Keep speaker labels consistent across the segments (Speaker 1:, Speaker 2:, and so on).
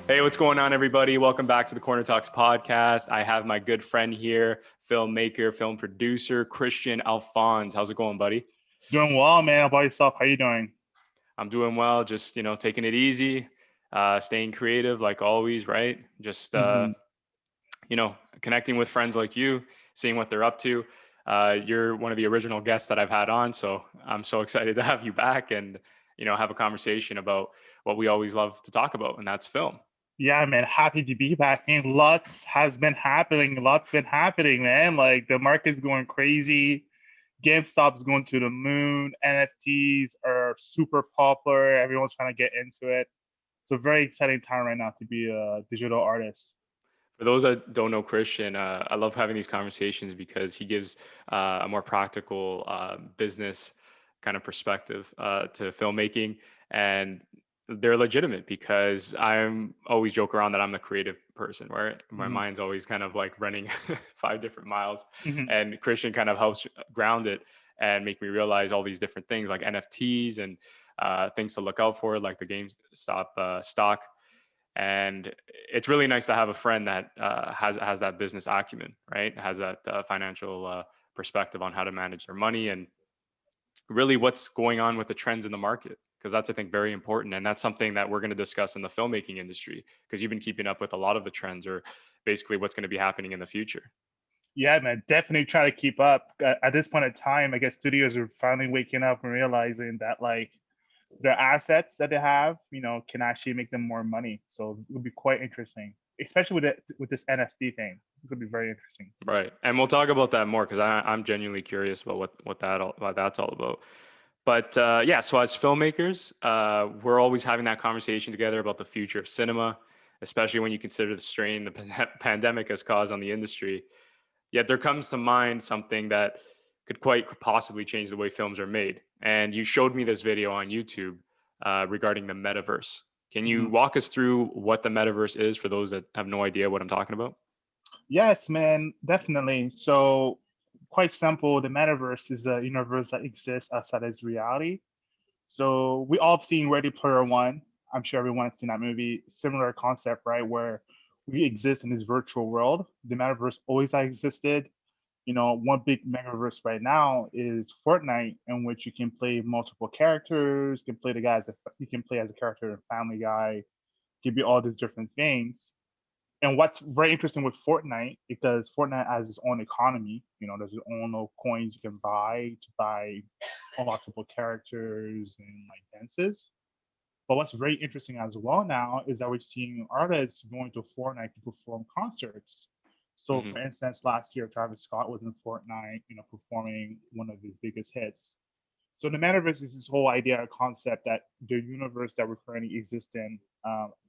Speaker 1: Hey, what's going on, everybody? Welcome back to the Corner Talks podcast. I have my good friend here, filmmaker, film producer, Christian Alphonse. How's it going, buddy?
Speaker 2: Doing well, man. How about yourself? How you doing?
Speaker 1: I'm doing well, just, taking it easy, staying creative like always, right? Just,
Speaker 2: hmm
Speaker 1: connecting with friends like you, seeing what they're up to. You're one of the original guests that I've had on, so I'm so excited to have you back and, have a conversation about what we always love to talk about, and that's film.
Speaker 2: Yeah, man. Happy to be back. And lots has been happening. Lots been happening, man. Like the market's going crazy. GameStop's going to the moon. NFTs are super popular. Everyone's trying to get into it. So very exciting time right now to be a digital artist.
Speaker 1: For those that don't know Christian, I love having these conversations because he gives a more practical business kind of perspective to filmmaking, and they're legitimate because I'm always joke around that I'm the creative person, where my
Speaker 2: hmm
Speaker 1: mind's always kind of like running 5 different miles,
Speaker 2: hmm
Speaker 1: and Christian kind of helps ground it and make me realize all these different things like NFTs and things to look out for, like the GameStop stock. And it's really nice to have a friend that has that business acumen, right? Has that financial perspective on how to manage their money and really what's going on with the trends in the market, because that's, I think, very important, and that's something that we're going to discuss in the filmmaking industry, because you've been keeping up with a lot of the trends, or basically what's going to be happening in the future.
Speaker 2: Yeah, man. Definitely try to keep up. At this point in time, I guess studios are finally waking up and realizing that like their assets that they have, can actually make them more money. So it would be quite interesting, especially with this NFT thing. This would be very interesting.
Speaker 1: Right, and we'll talk about that more because I'm genuinely curious about what that's all about. But yeah, so as filmmakers, we're always having that conversation together about the future of cinema, especially when you consider the strain the pandemic has caused on the industry. Yet there comes to mind something that could quite possibly change the way films are made. And you showed me this video on YouTube regarding the metaverse. Can you
Speaker 2: Mhm.
Speaker 1: walk us through what the metaverse is for those that have no idea what I'm talking about?
Speaker 2: Yes, man, definitely. So quite simple. The metaverse is a universe that exists outside of reality. So we all have seen Ready Player One. I'm sure everyone has seen that movie. Similar concept, right? Where we exist in this virtual world. The metaverse always has existed. One big metaverse right now is Fortnite, in which you can play multiple characters. You can play as a character in Family Guy. Give you all these different things. And what's very interesting with Fortnite, because Fortnite has its own economy. There's its own little coins you can buy to buy unlockable characters and like dances. But what's very interesting as well now is that we're seeing artists going to Fortnite to perform concerts. So,
Speaker 1: Hmm.
Speaker 2: for instance, last year Travis Scott was in Fortnite, performing one of his biggest hits. So the metaverse is this whole idea or concept that the universe that we currently exist in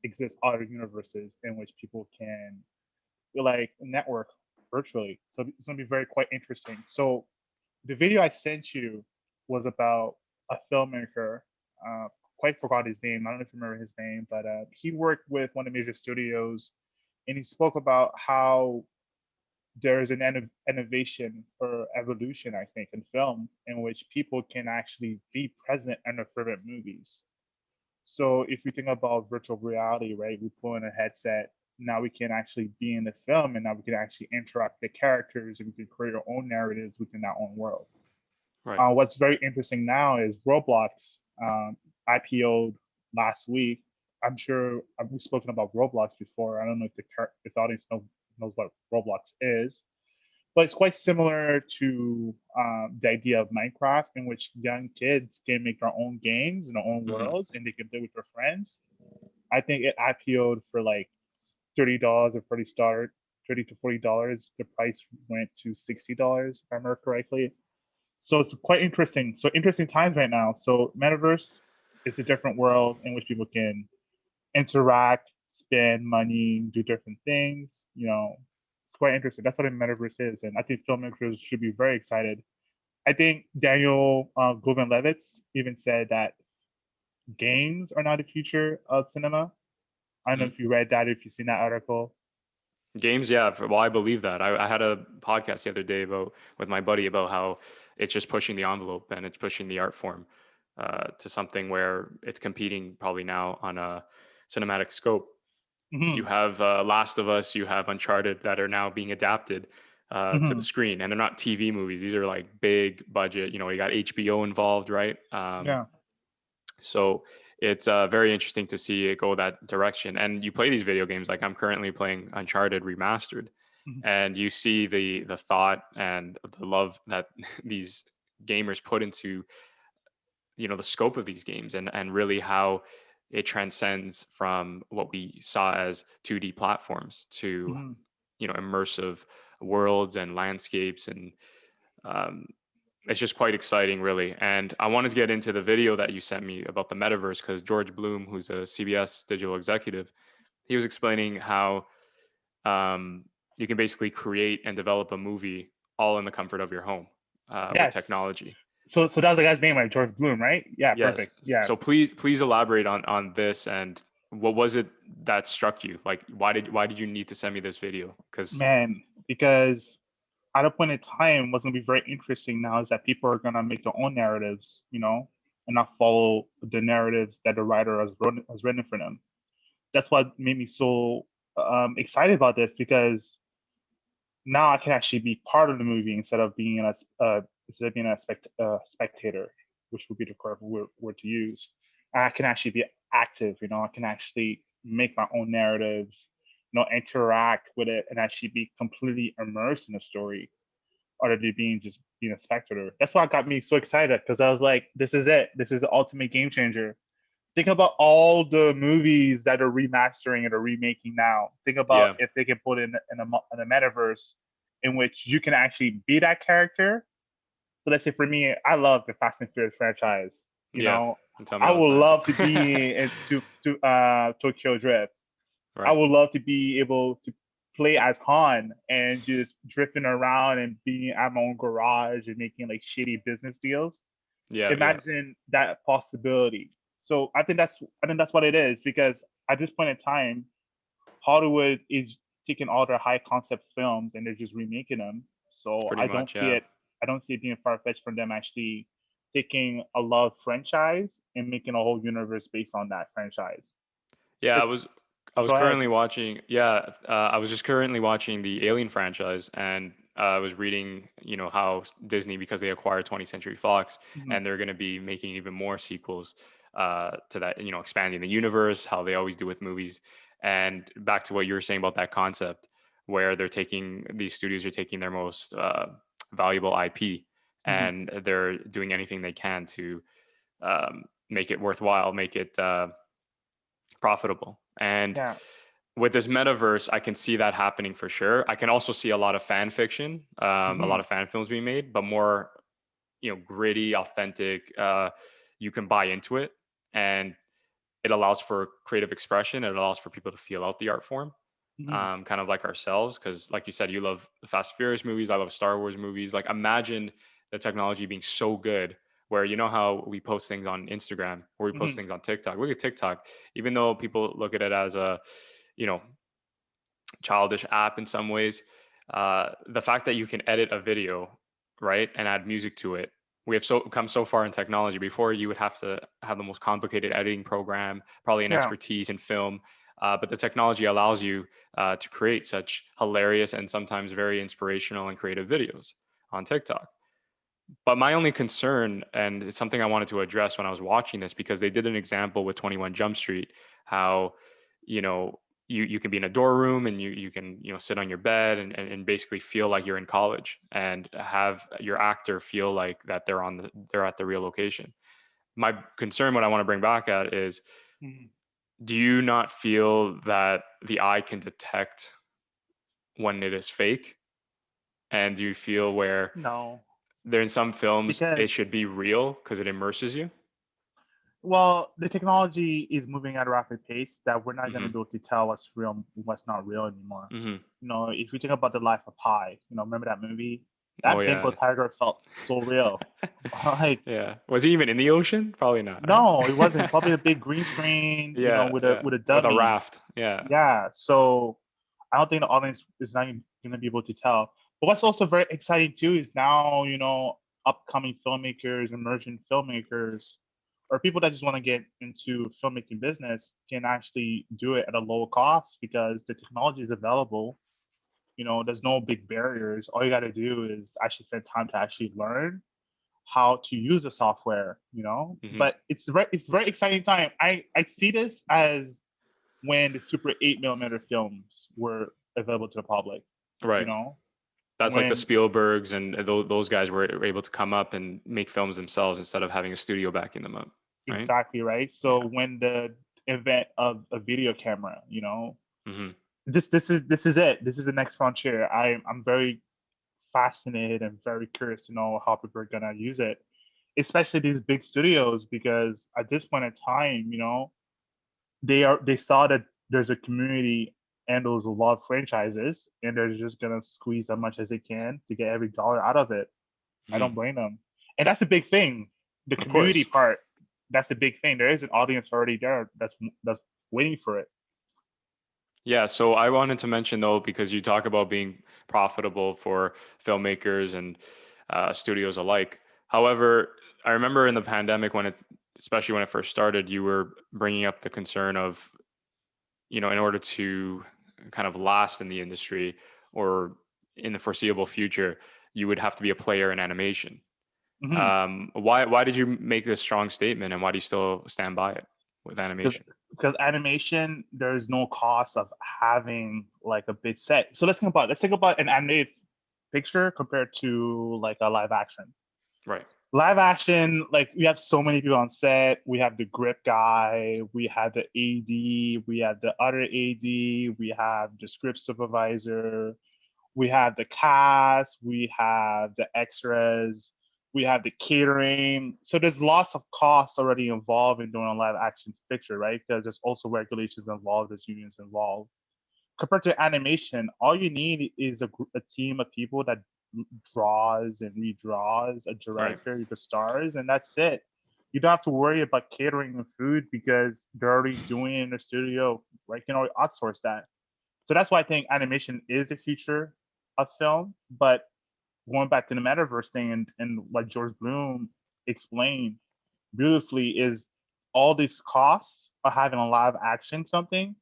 Speaker 2: exists other universes in which people can like network virtually. So it's gonna be very quite interesting. So the video I sent you was about a filmmaker. Uh, quite forgot his name. I don't know if you remember his name, but he worked with one of the major studios, and he spoke about how there is an innovation or evolution, I think, in film in which people can actually be present in their favorite movies. So if you think about virtual reality, right, we put in a headset. Now we can actually be in the film, and now we can actually interact with the characters, and we can create our own narratives within our own world.
Speaker 1: Right.
Speaker 2: What's very interesting now is Roblox IPO'd last week. I'm sure we've spoken about Roblox before. I don't know if the audience knows what Roblox is, but it's quite similar to the idea of Minecraft, in which young kids can make their own games in their own
Speaker 1: Hmm.
Speaker 2: worlds and they can play with their friends. I think it IPO'd for like $30 or $30 to $40. The price went to $60, if I remember correctly. So it's quite interesting. So interesting times right now. So metaverse is a different world in which people can interact, spend money, do different things. It's quite interesting. That's what a metaverse is, and I think filmmakers should be very excited. I think Daniel Govan-Levitz even said that games are not the future of cinema. I don't know
Speaker 1: Hmm.
Speaker 2: if you read that, if you've seen that article.
Speaker 1: Games, yeah. Well, I believe that. I had a podcast the other day about with my buddy about how it's just pushing the envelope and it's pushing the art form to something where it's competing probably now on a cinematic scope.
Speaker 2: Hmm.
Speaker 1: You have Last of Us, you have Uncharted that are now being adapted to the
Speaker 2: Hmm.
Speaker 1: screen, and they're not TV movies. These are like big budget. You know, you got HBO involved, right?
Speaker 2: Yeah.
Speaker 1: So it's very interesting to see it go that direction. And you play these video games, like I'm currently playing Uncharted Remastered,
Speaker 2: Hmm.
Speaker 1: and you see the thought and the love that these gamers put into, you know, the scope of these games, and really how it transcends from what we saw as 2D platforms to,
Speaker 2: Hmm.
Speaker 1: you know, immersive worlds and landscapes. And um, it's just quite exciting, really. And I wanted to get into the video that you sent me about the metaverse because George Bloom, who's a CBS digital executive, he was explaining how um, you can basically create and develop a movie all in the comfort of your home with
Speaker 2: Yes.
Speaker 1: technology.
Speaker 2: So that was the guy's name, right? George Bloom, right? Yeah,
Speaker 1: Yes.
Speaker 2: perfect. Yeah.
Speaker 1: So please elaborate on this, and what was it that struck you? Like, why did you need to send me this video? Because
Speaker 2: Man, because at a point in time, what's gonna be very interesting now is that people are gonna make their own narratives, and not follow the narratives that the writer has written for them. That's what made me so excited about this because now I can actually be part of the movie instead of being a spectator, which would be the correct word to use. And I can actually be active. I can actually make my own narratives, interact with it, and actually be completely immersed in the story, other than being a spectator. That's what got me so excited because I was like, "This is it. This is the ultimate game changer." Think about all the movies that are remastering and are remaking now. Think about
Speaker 1: yeah,
Speaker 2: if they can put in a metaverse in which you can actually be that character. So let's say for me, I love the Fast and Furious franchise. You
Speaker 1: yeah.
Speaker 2: know,
Speaker 1: And tell me
Speaker 2: I
Speaker 1: all the
Speaker 2: would
Speaker 1: time.
Speaker 2: love to be to Tokyo Drift. I
Speaker 1: Right.
Speaker 2: would love to be able to play as Han and just drifting around and being at my own garage and making like shitty business deals.
Speaker 1: Yeah, yeah,
Speaker 2: Imagine that possibility. So I think that's what it is because at this point in time, Hollywood is taking all their high concept films and they're just remaking them. So
Speaker 1: pretty
Speaker 2: I don't
Speaker 1: much.
Speaker 2: see
Speaker 1: Yeah,
Speaker 2: it. I don't see it being far fetched from them actually taking a love franchise and making a whole universe based on that franchise.
Speaker 1: yeah. I
Speaker 2: It's
Speaker 1: was I was
Speaker 2: Go ahead.
Speaker 1: currently watching. Yeah, I was just currently watching the Alien franchise, and I was reading, you know, how Disney, because they acquired 20th Century Fox,
Speaker 2: Mhm.
Speaker 1: and they're going to be making even more sequels to that. You know, expanding the universe, how they always do with movies. And back to what you were saying about that concept, where these studios are taking their most valuable IP,
Speaker 2: Mhm.
Speaker 1: and they're doing anything they can to make it worthwhile, make it profitable. And
Speaker 2: Yeah.
Speaker 1: with this metaverse, I can see that happening for sure. I can also see a lot of fan fiction, a lot
Speaker 2: Mhm.
Speaker 1: of fan films being made, but more, you know, gritty, authentic. You can buy into it, and it allows for creative expression. It allows for people to feel out the art form,
Speaker 2: Mhm.
Speaker 1: kind of like ourselves. Because, like you said, you love the Fast and Furious movies. I love Star Wars movies. Like, imagine the technology being so good where, you know, how we post things on Instagram or we post
Speaker 2: Mhm.
Speaker 1: things on TikTok. Look at TikTok. Even though people look at it as a, you know, childish app in some ways, the fact that you can edit a video, right, and add music to it. We have come so far in technology. Before, you would have to have the most complicated editing program, probably an
Speaker 2: Yeah.
Speaker 1: expertise in film. But the technology allows you to create such hilarious and sometimes very inspirational and creative videos on TikTok. But my only concern, and it's something I wanted to address when I was watching this, because they did an example with 21 Jump Street, how, you know, you can be in a dorm room and you can, you know, sit on your bed and basically feel like you're in college and have your actor feel like that they're at the real location. My concern, what I want to bring back at is,
Speaker 2: Mhm.
Speaker 1: do you not feel that the eye can detect when it is fake? And do you feel where
Speaker 2: No,
Speaker 1: there in some films it
Speaker 2: because
Speaker 1: should be real because it immerses you?
Speaker 2: well, the technology is moving at a rapid pace that we're not going to
Speaker 1: Mhm.
Speaker 2: be able to tell what's real and what's not real anymore.
Speaker 1: Mhm.
Speaker 2: If you think about the life of Pi, remember that movie?
Speaker 1: Oh
Speaker 2: That Bengal
Speaker 1: yeah.
Speaker 2: tiger felt so real. Like,
Speaker 1: Yeah. Was he even in the ocean? Probably not, right?
Speaker 2: no, it wasn't. Probably a big green screen,
Speaker 1: Yeah,
Speaker 2: with a
Speaker 1: yeah.
Speaker 2: with a
Speaker 1: With a
Speaker 2: dummy.
Speaker 1: raft. Yeah.
Speaker 2: Yeah. So I don't think the audience is not going to be able to tell. But what's also very exciting too is now, upcoming filmmakers, emerging filmmakers or people that just want to get into filmmaking business can actually do it at a low cost because the technology is available. There's no big barriers. All you got to do is actually spend time to actually learn how to use the software.
Speaker 1: Hmm.
Speaker 2: But it's very exciting time. I see this as when the Super 8 millimeter films were available to the public. You
Speaker 1: Right.
Speaker 2: know,
Speaker 1: That's like the
Speaker 2: when
Speaker 1: Spielbergs and those guys were able to come up and make films themselves instead of having a studio backing them up. Right.
Speaker 2: exactly right. So
Speaker 1: Yeah.
Speaker 2: when the event of a video camera,
Speaker 1: Hmm.
Speaker 2: this is it. This is the next frontier. I'm very fascinated and very curious to know how people are gonna use it, especially these big studios, because at this point in time, they saw that there's a community and there's a lot of franchises, and they're just gonna squeeze as much as they can to get every dollar out of it. I
Speaker 1: Hmm.
Speaker 2: don't blame them, and that's a big thing. The
Speaker 1: Of
Speaker 2: community
Speaker 1: course.
Speaker 2: part, that's a big thing. There is an audience already there that's waiting for it.
Speaker 1: Yeah, so I wanted to mention though, because you talk about being profitable for filmmakers and studios alike. However, I remember in the pandemic especially when it first started, you were bringing up the concern of, in order to kind of last in the industry or in the foreseeable future, you would have to be a player in animation.
Speaker 2: Hmm
Speaker 1: Why did you make this strong statement, and why do you still stand by it with
Speaker 2: because
Speaker 1: animation?
Speaker 2: because animation, there's no cost of having like a big set. So let's think about an animated picture compared to like a live action.
Speaker 1: Right.
Speaker 2: Live action, like we have so many people on set. We have the grip guy, we have the AD, we have the other AD, we have the script supervisor, we have the cast, we have the extras, we have the catering. So there's lots of costs already involved in doing a live action picture, right? Because there's also regulations involved, there's unions involved. Compared to animation, all you need is a team of people that draws and redraws, a
Speaker 1: Right.
Speaker 2: director, the stars, and that's it. You don't have to worry about catering and food because they're already doing it in the studio. Right? You can already outsource that. So that's why I think animation is the future of film. But going back to the metaverse thing and what George Bloom explained beautifully is all these costs of having a live action something,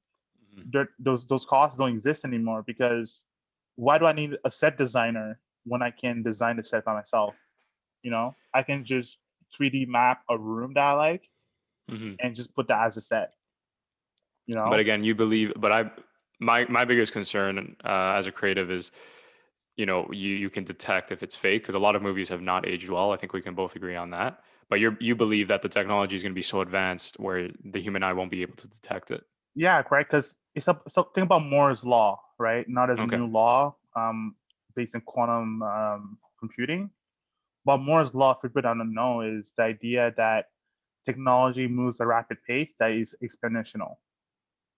Speaker 1: Mhm.
Speaker 2: those costs don't exist anymore because why do I need a set designer when I can design the set by myself? I can just 3D map a room that I like
Speaker 1: Mhm.
Speaker 2: and just put that as a set. You
Speaker 1: But
Speaker 2: know,
Speaker 1: again, my biggest concern as a creative is, you can detect if it's fake because a lot of movies have not aged well. I think we can both agree on that. But you believe that the technology is going to be so advanced where the human eye won't be able to detect it.
Speaker 2: yeah, right. Because so think about Moore's law, right? Not as a
Speaker 1: Okay.
Speaker 2: new law based in quantum computing, but Moore's law, for people that don't know, is the idea that technology moves at a rapid pace that is exponential,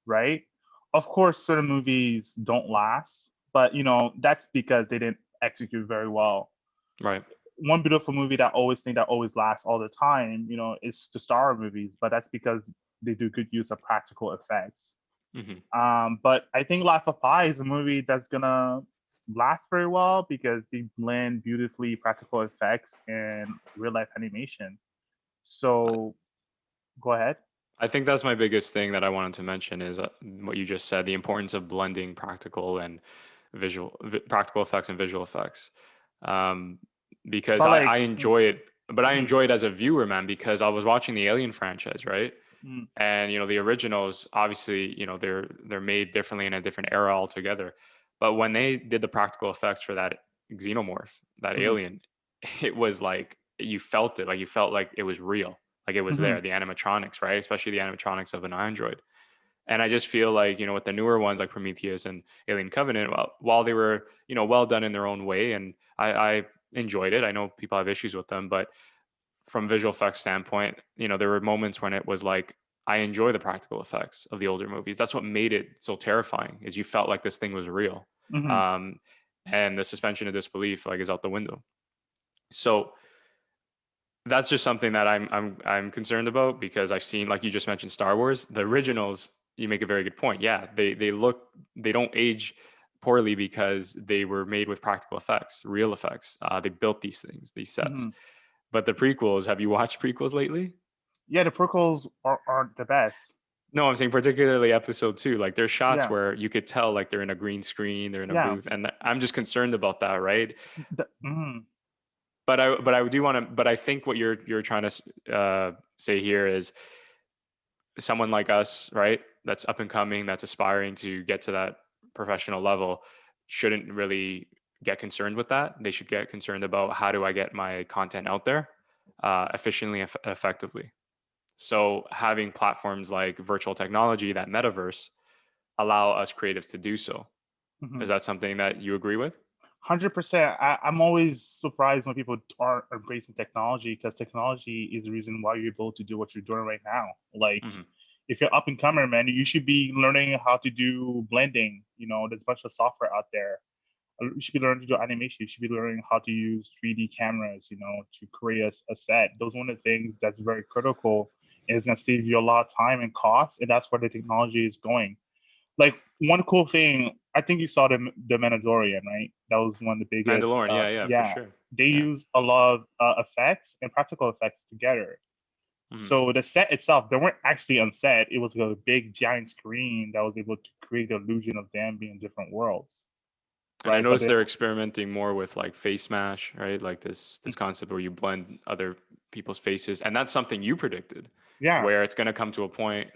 Speaker 2: right? Of course, certain movies don't last, but that's because they didn't execute very well.
Speaker 1: Right.
Speaker 2: One beautiful movie that always lasts all the time, is the Star Wars movies, but that's because they do good use of practical effects.
Speaker 1: Hmm.
Speaker 2: But I think Life of Pi is a movie that's gonna last very well because they blend beautifully practical effects and real life animation. So go ahead.
Speaker 1: I think that's my biggest thing that I wanted to mention is what you just said, the importance of blending practical effects and visual effects. Um, because
Speaker 2: But
Speaker 1: I
Speaker 2: like,
Speaker 1: enjoy it, but I
Speaker 2: mhm,
Speaker 1: enjoy it as a viewer, man, because I was watching the Alien franchise, right?
Speaker 2: mhm,
Speaker 1: And the originals, obviously, they're made differently in a different era altogether. But when they did the practical effects for that xenomorph, that
Speaker 2: mhm,
Speaker 1: alien, it was like you felt it, like you felt like it was real, like it was
Speaker 2: mhm,
Speaker 1: there, the animatronics, right? Especially the animatronics of an android. And I just feel like, with the newer ones like Prometheus and Alien Covenant, while they were, well done in their own way, and I enjoyed it. I know people have issues with them, but from visual effects standpoint, there were moments when it was like, I enjoy the practical effects of the older movies. That's what made it so terrifying, is you felt like this thing was real.
Speaker 2: mhm,
Speaker 1: Um, and the suspension of disbelief like is out the window. So that's just something that I'm concerned about because I've seen, like you just mentioned, Star Wars, the originals. You make a very good point. Yeah, they don't age poorly because they were made with practical effects, real effects. They built these things, these sets.
Speaker 2: mhm.
Speaker 1: But the prequels, have you watched prequels lately?
Speaker 2: Yeah, the prequels aren't the best.
Speaker 1: No, I'm saying particularly episode 2. Like there's shots
Speaker 2: Yeah,
Speaker 1: where you could tell like they're in a green screen, they're in a
Speaker 2: yeah.
Speaker 1: booth, and I'm just concerned about that, right?
Speaker 2: Mhm,
Speaker 1: But I do want to. But I think what you're trying to say here is someone like us, right? That's up and coming, that's aspiring to get to that professional level, shouldn't really get concerned with that. They should get concerned about how do I get my content out there efficiently and effectively. So having platforms like virtual technology, that metaverse, allow us creatives to do so. Is
Speaker 2: mhm.
Speaker 1: that something that you agree with?
Speaker 2: 100%. I'm always surprised when people aren't embracing technology because technology is the reason why you're able to do what you're doing right now. Like,
Speaker 1: Hmm.
Speaker 2: if you're up and comer, man, you should be learning how to do blending. You know, there's a bunch of software out there. You should be learning to do animation. You should be learning how to use 3D cameras, you know, to create a set. Those are one of the things that's very critical and it's going to save you a lot of time and cost. And that's where the technology is going. Like one cool thing, I think you saw the Mandalorian, right? That was one of the biggest.
Speaker 1: Mandalorian, yeah, yeah, for
Speaker 2: Yeah,
Speaker 1: sure.
Speaker 2: they
Speaker 1: Yeah.
Speaker 2: use a lot of effects and practical effects together.
Speaker 1: Hmm.
Speaker 2: So the set itself, they weren't actually on set. It was a big giant screen that was able to create the illusion of them being in different worlds,
Speaker 1: And I
Speaker 2: right? But
Speaker 1: noticed
Speaker 2: it,
Speaker 1: they're experimenting more with like face mash, right? Like this concept where you blend other people's faces, and that's something you predicted,
Speaker 2: yeah,
Speaker 1: where it's going to come to a point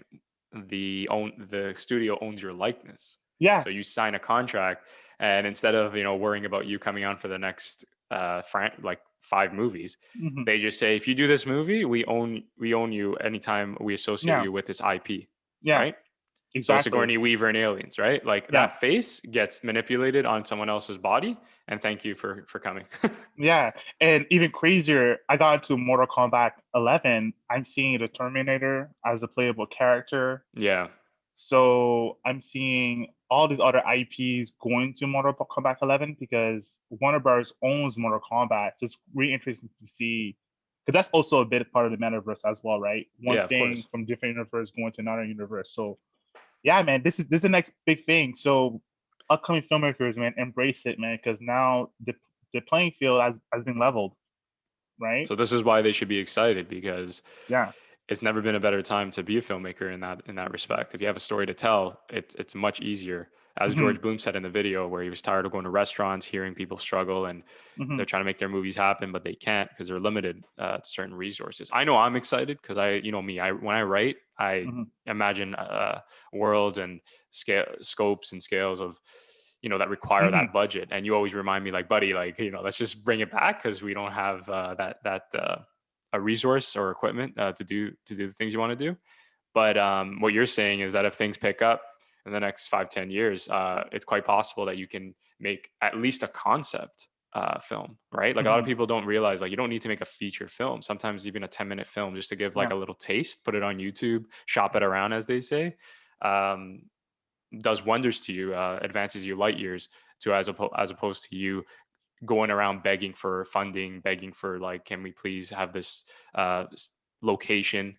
Speaker 1: the studio owns your likeness.
Speaker 2: yeah,
Speaker 1: So you sign a contract, and instead of worrying about you coming on for the next like 5 movies,
Speaker 2: hmm,
Speaker 1: they just say if you do this movie, we own you anytime we associate
Speaker 2: yeah,
Speaker 1: you with this IP,
Speaker 2: yeah,
Speaker 1: right? So
Speaker 2: exactly.
Speaker 1: Sigourney Weaver and Aliens, right? Like
Speaker 2: Yeah,
Speaker 1: that face gets manipulated on someone else's body, and thank you for coming.
Speaker 2: yeah. And even crazier, I got into Mortal Kombat 11. I'm seeing the Terminator as a playable character.
Speaker 1: Yeah,
Speaker 2: So I'm seeing all these other IPs going to Mortal Kombat 11 because Warner Bros. Owns Mortal Kombat. So it's really interesting to see because that's also a bit part of the metaverse as well, right? One
Speaker 1: yeah, of
Speaker 2: thing
Speaker 1: course.
Speaker 2: from different universe going to another universe. So yeah, man, this is the next big thing. So upcoming filmmakers, man, embrace it, man, because now the playing field has been leveled, right?
Speaker 1: So this is why they should be excited, because
Speaker 2: Yeah.
Speaker 1: it's never been a better time to be a filmmaker in that respect. If you have a story to tell, it's much easier. As
Speaker 2: Hmm.
Speaker 1: George Bloom said in the video, where he was tired of going to restaurants, hearing people struggle, and
Speaker 2: Hmm.
Speaker 1: they're trying to make their movies happen, but they can't because they're limited to certain resources. I know I'm excited because me, when I write, I
Speaker 2: Hmm.
Speaker 1: imagine worlds and scopes and scales of that require
Speaker 2: Hmm.
Speaker 1: that budget. And you always remind me, like, buddy, like let's just bring it back because we don't have that a resource or equipment to do the things you want to do. But what you're saying is that if things pick up in the next 5-10 years, it's quite possible that you can make at least a concept film, right? Like a lot of
Speaker 2: Hmm.
Speaker 1: people don't realize, like, you don't need to make a feature film. Sometimes even a 10-minute film just to give like
Speaker 2: Yeah.
Speaker 1: a little taste, put it on YouTube, shop it around, as they say, um, does wonders to you, advances you light years to as opposed to you going around begging for funding, begging for like, can we please have this location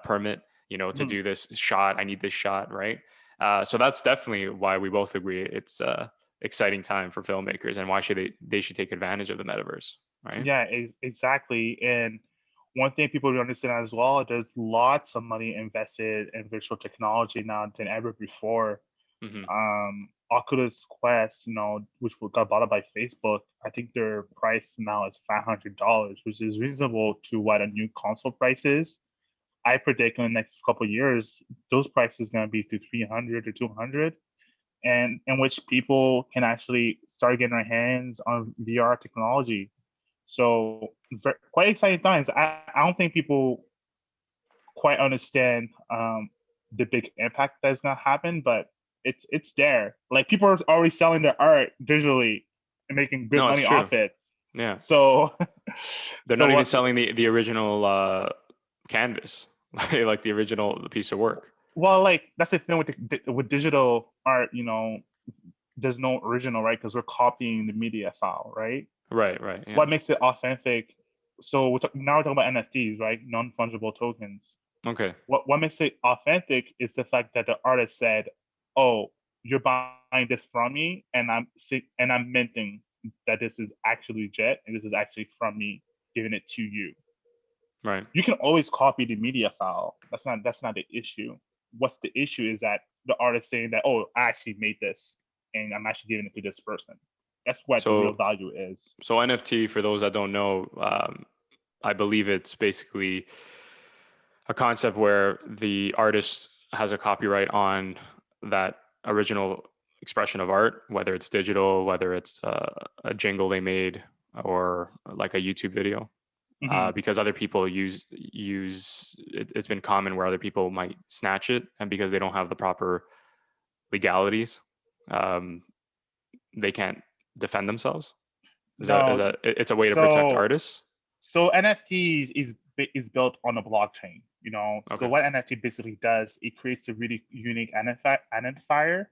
Speaker 1: permit, to
Speaker 2: Hmm.
Speaker 1: do this shot? I need this shot, right? So that's definitely why we both agree it's exciting time for filmmakers, and why should they should take advantage of the metaverse, right?
Speaker 2: Yeah, exactly. And one thing people don't understand as well, there's lots of money invested in virtual technology now than ever before.
Speaker 1: Hmm.
Speaker 2: Oculus Quest, which got bought up by Facebook, I think their price now is $500, which is reasonable to what a new console price is. I predict in the next couple of years, those prices going to be to 300 to 200, and in which people can actually start getting their hands on VR technology. So quite exciting times. I don't think people quite understand the big impact that's gonna happen, but it's there. Like people are already selling their art digitally and making good
Speaker 1: No, it's
Speaker 2: money
Speaker 1: true.
Speaker 2: off it.
Speaker 1: Yeah,
Speaker 2: So
Speaker 1: they're
Speaker 2: so
Speaker 1: not even
Speaker 2: what
Speaker 1: selling the original canvas, like the original piece of work.
Speaker 2: well like that's the thing with with digital art, there's no original, right? Because we're copying the media file, right?
Speaker 1: Right, right, yeah.
Speaker 2: What makes it authentic? So now we're talking about NFTs, right? Non-fungible tokens.
Speaker 1: Okay.
Speaker 2: What makes it authentic is the fact that the artist said, "Oh, you're buying this from me, and I'm minting that this is actually legit, and this is actually from me giving it to you."
Speaker 1: Right.
Speaker 2: You can always copy the media file. That's not the issue. What's the issue is that the artist saying that, oh, I actually made this and I'm actually giving it to this person. That's what the real
Speaker 1: So
Speaker 2: value is.
Speaker 1: so NFT, for those that don't know, I believe it's basically a concept where the artist has a copyright on that original expression of art, whether it's digital, whether it's a jingle they made, or like a YouTube video.
Speaker 2: Hmm.
Speaker 1: Because other people use it, it's been common where other people might snatch it, and because they don't have the proper legalities, um, they can't defend themselves. Is
Speaker 2: No,
Speaker 1: that it's a way to protect
Speaker 2: so
Speaker 1: artists?
Speaker 2: so NFTs is built on a blockchain. So
Speaker 1: Okay.
Speaker 2: what NFT basically does, it creates a really unique identifier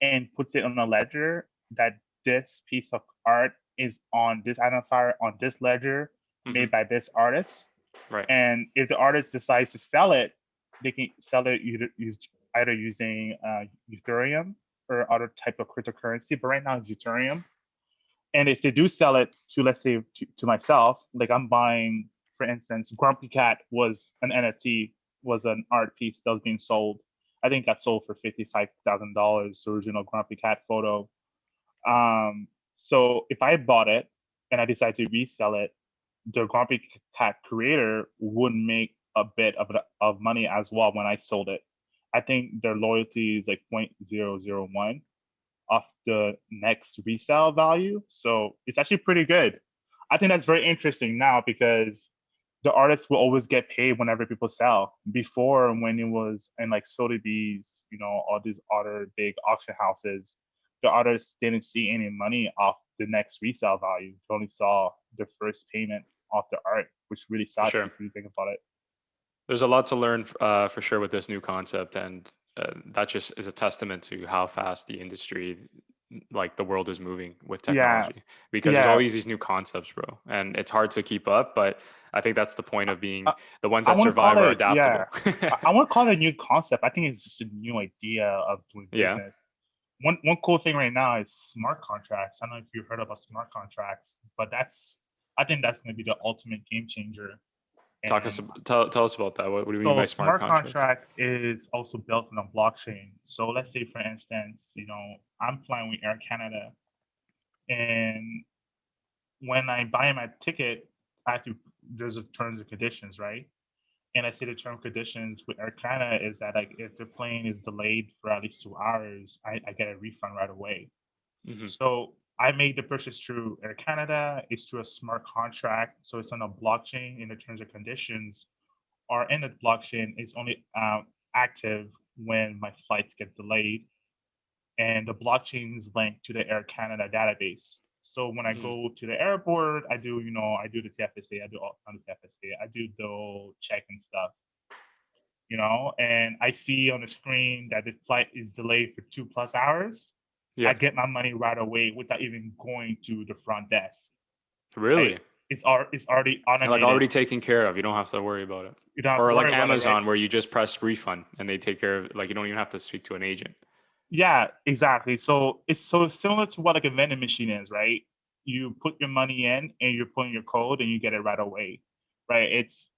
Speaker 2: and puts it on a ledger that this piece of art is on this identifier on this ledger
Speaker 1: Hmm.
Speaker 2: made by this artist.
Speaker 1: Right.
Speaker 2: And if the artist decides to sell it, they can sell it either using Ethereum or other type of cryptocurrency. But right now it's Ethereum. And if they do sell it to, let's say, to myself, like I'm buying, for instance, Grumpy Cat was an NFT, was an art piece that was being sold. I think got sold for $55,000, the original Grumpy Cat photo. Um, so if I bought it and I decide to resell it, the Grumpy Cat creator would make a bit of money as well when I sold it. I think their loyalty is like 0.001 of the next resale value. So it's actually pretty good. I think that's very interesting now because the artists will always get paid whenever people sell. Before, when it was in like Sotheby's, all these other big auction houses, the artists didn't see any money off the next resale value. They only saw the first payment off the art, which really
Speaker 1: For
Speaker 2: sucks
Speaker 1: sure.
Speaker 2: if you think about it.
Speaker 1: There's a lot to learn for sure with this new concept, and that just is a testament to how fast the industry, like the world, is moving with
Speaker 2: Yeah,
Speaker 1: technology. Because there's
Speaker 2: yeah.
Speaker 1: always these new concepts, bro, and it's hard to keep up. But I think that's the point of being
Speaker 2: I,
Speaker 1: the ones
Speaker 2: I
Speaker 1: that
Speaker 2: want to call
Speaker 1: survive are
Speaker 2: it, yeah.
Speaker 1: adaptable.
Speaker 2: I want to call it a new concept. I think it's just a new idea of doing
Speaker 1: Yeah.
Speaker 2: business. One cool thing right now is smart contracts. I don't know if you heard about smart contracts, but I think that's going to be the ultimate game changer. And
Speaker 1: Tell us about that. What do you mean
Speaker 2: so
Speaker 1: by smart
Speaker 2: smart
Speaker 1: contracts?
Speaker 2: contract is also built on a blockchain. So let's say, for instance, I'm flying with Air Canada, and when I buy my ticket, there's a terms and conditions, right? And I see the term conditions with Air Canada is that, like, if the plane is delayed for at least 2 hours, I get a refund right away.
Speaker 1: Hmm.
Speaker 2: So I made the purchase through Air Canada. It's through a smart contract, so it's on a blockchain. In the terms and conditions are in the blockchain. It's only active when my flights get delayed, and the blockchain is linked to the Air Canada database. So when I
Speaker 1: Hmm.
Speaker 2: go to the airport, I do the TFSA, I do all kind of TFSA, I do the check and stuff, and I see on the screen that the flight is delayed for 2+ hours. I
Speaker 1: Yeah.
Speaker 2: get my money right away without even going to the front desk, right?
Speaker 1: Really?
Speaker 2: It's already
Speaker 1: Like
Speaker 2: automated.
Speaker 1: already taken care of. You don't have to worry about it.
Speaker 2: You don't have to
Speaker 1: Or like
Speaker 2: worry about it, right?
Speaker 1: Amazon, where you just press refund and they take care of, like, you don't even have to speak to an agent.
Speaker 2: Yeah, exactly. So it's so similar to what like a vending machine is, right? You put your money in and you're putting your code and you get it right away, right? It's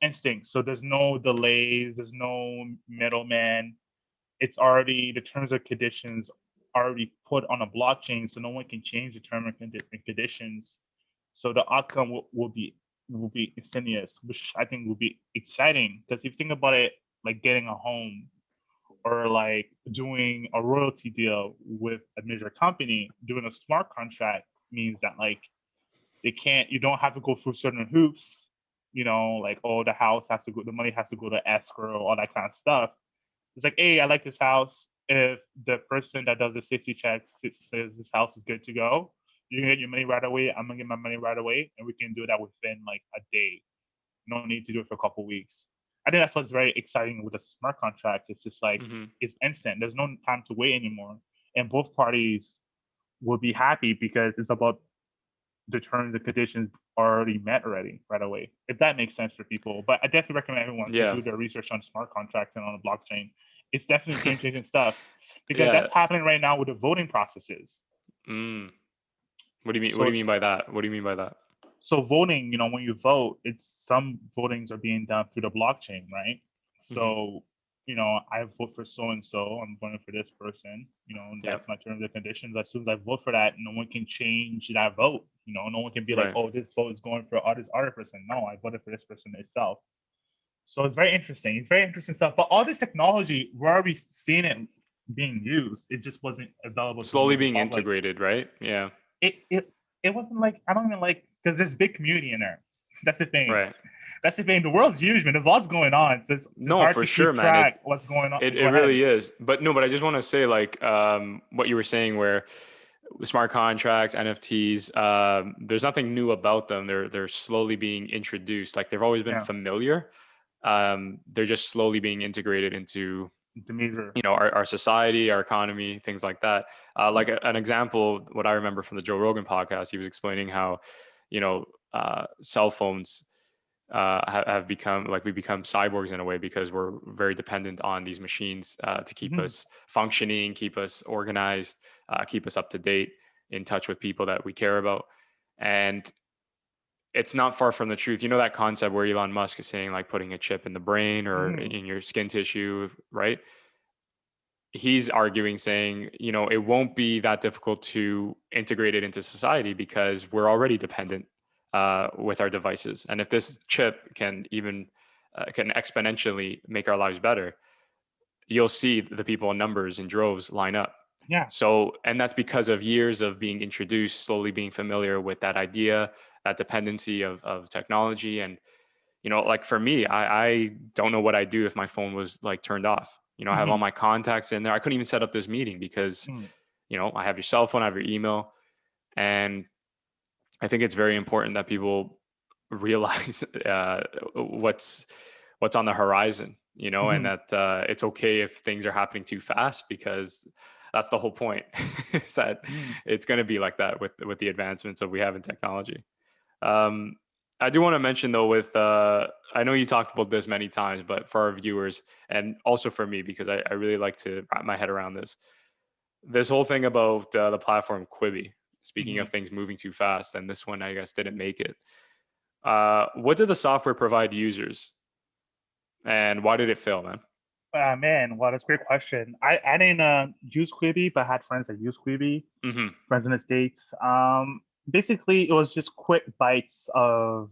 Speaker 2: instinct. So there's no delays, there's no middleman. It's already the terms and conditions already put on a blockchain, so no one can change the terms and conditions. So the outcome will be instantaneous, which I think will be exciting. Because if you think about it, like getting a home or like doing a royalty deal with a major company, doing a smart contract means that, like, you don't have to go through certain hoops, like, oh, the money has to go to escrow, all that kind of stuff. It's like, hey, I like this house. If the person that does the safety checks says this house is good to go, you can get your money right away. I'm gonna get my money right away, and we can do that within like a day. No need to do it for a couple weeks. I think that's what's very exciting with a smart contract. It's just like
Speaker 1: Hmm.
Speaker 2: it's instant. There's no time to wait anymore, and both parties will be happy because it's about the terms and conditions already met already right away. If that makes sense for people, but I definitely recommend everyone to
Speaker 1: Yeah.
Speaker 2: do their research on smart contracts and on the blockchain. It's definitely game changing stuff because
Speaker 1: Yeah.
Speaker 2: that's happening right now with the voting processes.
Speaker 1: Mm. What do you mean? What do
Speaker 2: So
Speaker 1: you mean by that? What do you mean by that?
Speaker 2: So voting, when you vote, it's some votings are being done through the blockchain, right?
Speaker 1: Hmm.
Speaker 2: So, I vote for so and so. I'm voting for this person.
Speaker 1: Yep.
Speaker 2: That's my terms and conditions. As soon as I vote for that, no one can change that vote. No one can be like,
Speaker 1: Right.
Speaker 2: oh, this vote is going for this other person. No, I voted for this person itself. So it's very interesting. It's very interesting stuff. But all this technology, we're already seeing it being used. It just wasn't available to the
Speaker 1: Slowly
Speaker 2: general
Speaker 1: being
Speaker 2: public.
Speaker 1: integrated, right? Yeah.
Speaker 2: It wasn't like, I don't even like, because there's big community in there. That's the thing.
Speaker 1: Right.
Speaker 2: That's the thing. The world's huge, man. There's lots going on. It's
Speaker 1: No,
Speaker 2: hard
Speaker 1: for
Speaker 2: to
Speaker 1: sure,
Speaker 2: keep
Speaker 1: man. It
Speaker 2: track what's going on.
Speaker 1: it,
Speaker 2: Go
Speaker 1: it
Speaker 2: ahead.
Speaker 1: really is. But no, but I just want to say, like, what you were saying, where smart contracts, NFTs, there's nothing new about them. They're slowly being introduced. Like, they've always been
Speaker 2: Yeah,
Speaker 1: familiar. They're just slowly being integrated into,
Speaker 2: the major.
Speaker 1: our society, our economy, things like that. Like an example, what I remember from the Joe Rogan podcast, he was explaining how, cell phones have become, like, we become cyborgs in a way, because we're very dependent on these machines to keep
Speaker 2: Mhm.
Speaker 1: us functioning, keep us organized, keep us up to date, in touch with people that we care about. And it's not far from the truth. You know, that concept where Elon Musk is saying, like, putting a chip in the brain or
Speaker 2: Mhm.
Speaker 1: in your skin tissue, right? He's arguing, saying, it won't be that difficult to integrate it into society, because we're already dependent with our devices. And if this chip can even can exponentially make our lives better, you'll see the people in numbers and droves line up.
Speaker 2: Yeah.
Speaker 1: So, and that's because of years of being introduced, slowly being familiar with that idea, that dependency of technology. And, like, for me, I don't know what I'd do if my phone was, like, turned off. I have all
Speaker 2: Mhm.
Speaker 1: my contacts in there. I couldn't even set up this meeting because,
Speaker 2: Mhm.
Speaker 1: I have your cell phone, I have your email. And I think it's very important that people realize what's on the horizon, and
Speaker 2: Mhm.
Speaker 1: that it's okay if things are happening too fast, because that's the whole point. Is that
Speaker 2: Mhm.
Speaker 1: it's going to be like that with the advancements that we have in technology. Um, I do want to mention, though, with I know you talked about this many times, but for our viewers and also for me, because I really like to wrap my head around this whole thing about the platform Quibi. Speaking of
Speaker 2: Mhm.
Speaker 1: things moving too fast, and this one, I guess, didn't make it. What did the software provide users, and why did it fail, man?
Speaker 2: Man, well, that's a great question. I didn't use Quibi, but I had friends that used Quibi,
Speaker 1: Hmm.
Speaker 2: friends in the States. Basically, it was just quick bites of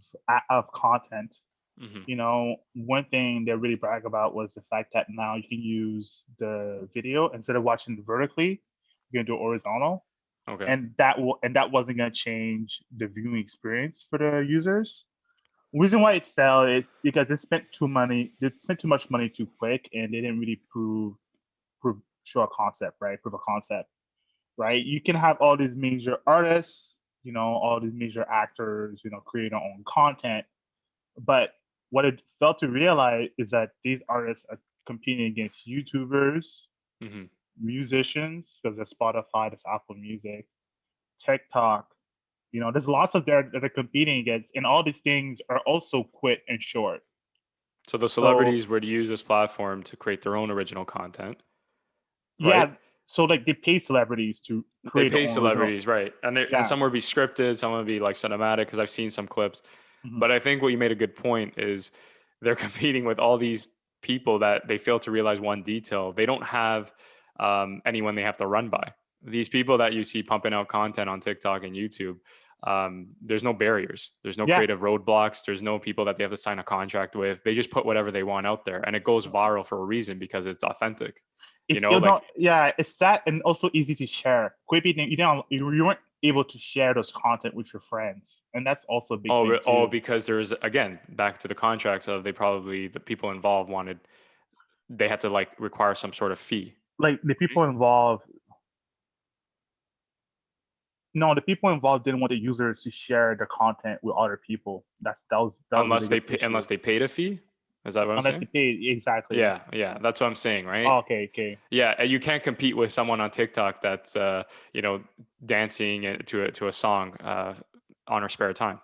Speaker 2: content.
Speaker 1: Hmm.
Speaker 2: One thing they really brag about was the fact that now you can use the video instead of watching it vertically, you can do it horizontal,
Speaker 1: Okay.
Speaker 2: and that wasn't going to change the viewing experience for the users. Reason why it fell is because they spent too much money too quick, and they didn't really show a concept, right? Prove a concept, right? You can have all these major artists, all these major actors, create their own content, but what it failed to realize is that these artists are competing against YouTubers,
Speaker 1: Hmm.
Speaker 2: musicians, because there's Spotify, there's Apple Music, TikTok. There's lots of there that are competing against, and all these things are also quick and short.
Speaker 1: So the
Speaker 2: So
Speaker 1: celebrities would use this platform to create their own original content, right?
Speaker 2: yeah, so like they pay celebrities to
Speaker 1: They
Speaker 2: create their
Speaker 1: pay
Speaker 2: own original.
Speaker 1: celebrities, right? And
Speaker 2: Yeah.
Speaker 1: some would be scripted, some would be like cinematic, because I've seen some clips.
Speaker 2: Mhm.
Speaker 1: But I think what you made a good point is they're competing with all these people that they fail to realize one detail. They don't have anyone they have to run by. These people that you see pumping out content on TikTok and YouTube, there's no barriers. There's no
Speaker 2: Yeah.
Speaker 1: creative roadblocks. There's no people that they have to sign a contract with. They just put whatever they want out there, and it goes viral for a reason, because it's authentic.
Speaker 2: It's
Speaker 1: Like,
Speaker 2: yeah, it's that and also easy to share. Quibi, you weren't able to share those content with your friends, and that's also a big
Speaker 1: oh,
Speaker 2: thing
Speaker 1: oh,
Speaker 2: too.
Speaker 1: because there's, again, back to the contracts of, the people involved wanted, they had to, like, require some sort of fee.
Speaker 2: Like
Speaker 1: Right?
Speaker 2: the people involved didn't want the users to share the content with other people. That was the biggest issue.
Speaker 1: Unless they paid a fee. Is that what I'm
Speaker 2: Unless they
Speaker 1: saying?
Speaker 2: paid exactly.
Speaker 1: Yeah, yeah, that's what I'm saying, right?
Speaker 2: Oh, okay, okay.
Speaker 1: Yeah, and you can't compete with someone on TikTok that's you know dancing to a song on her spare time.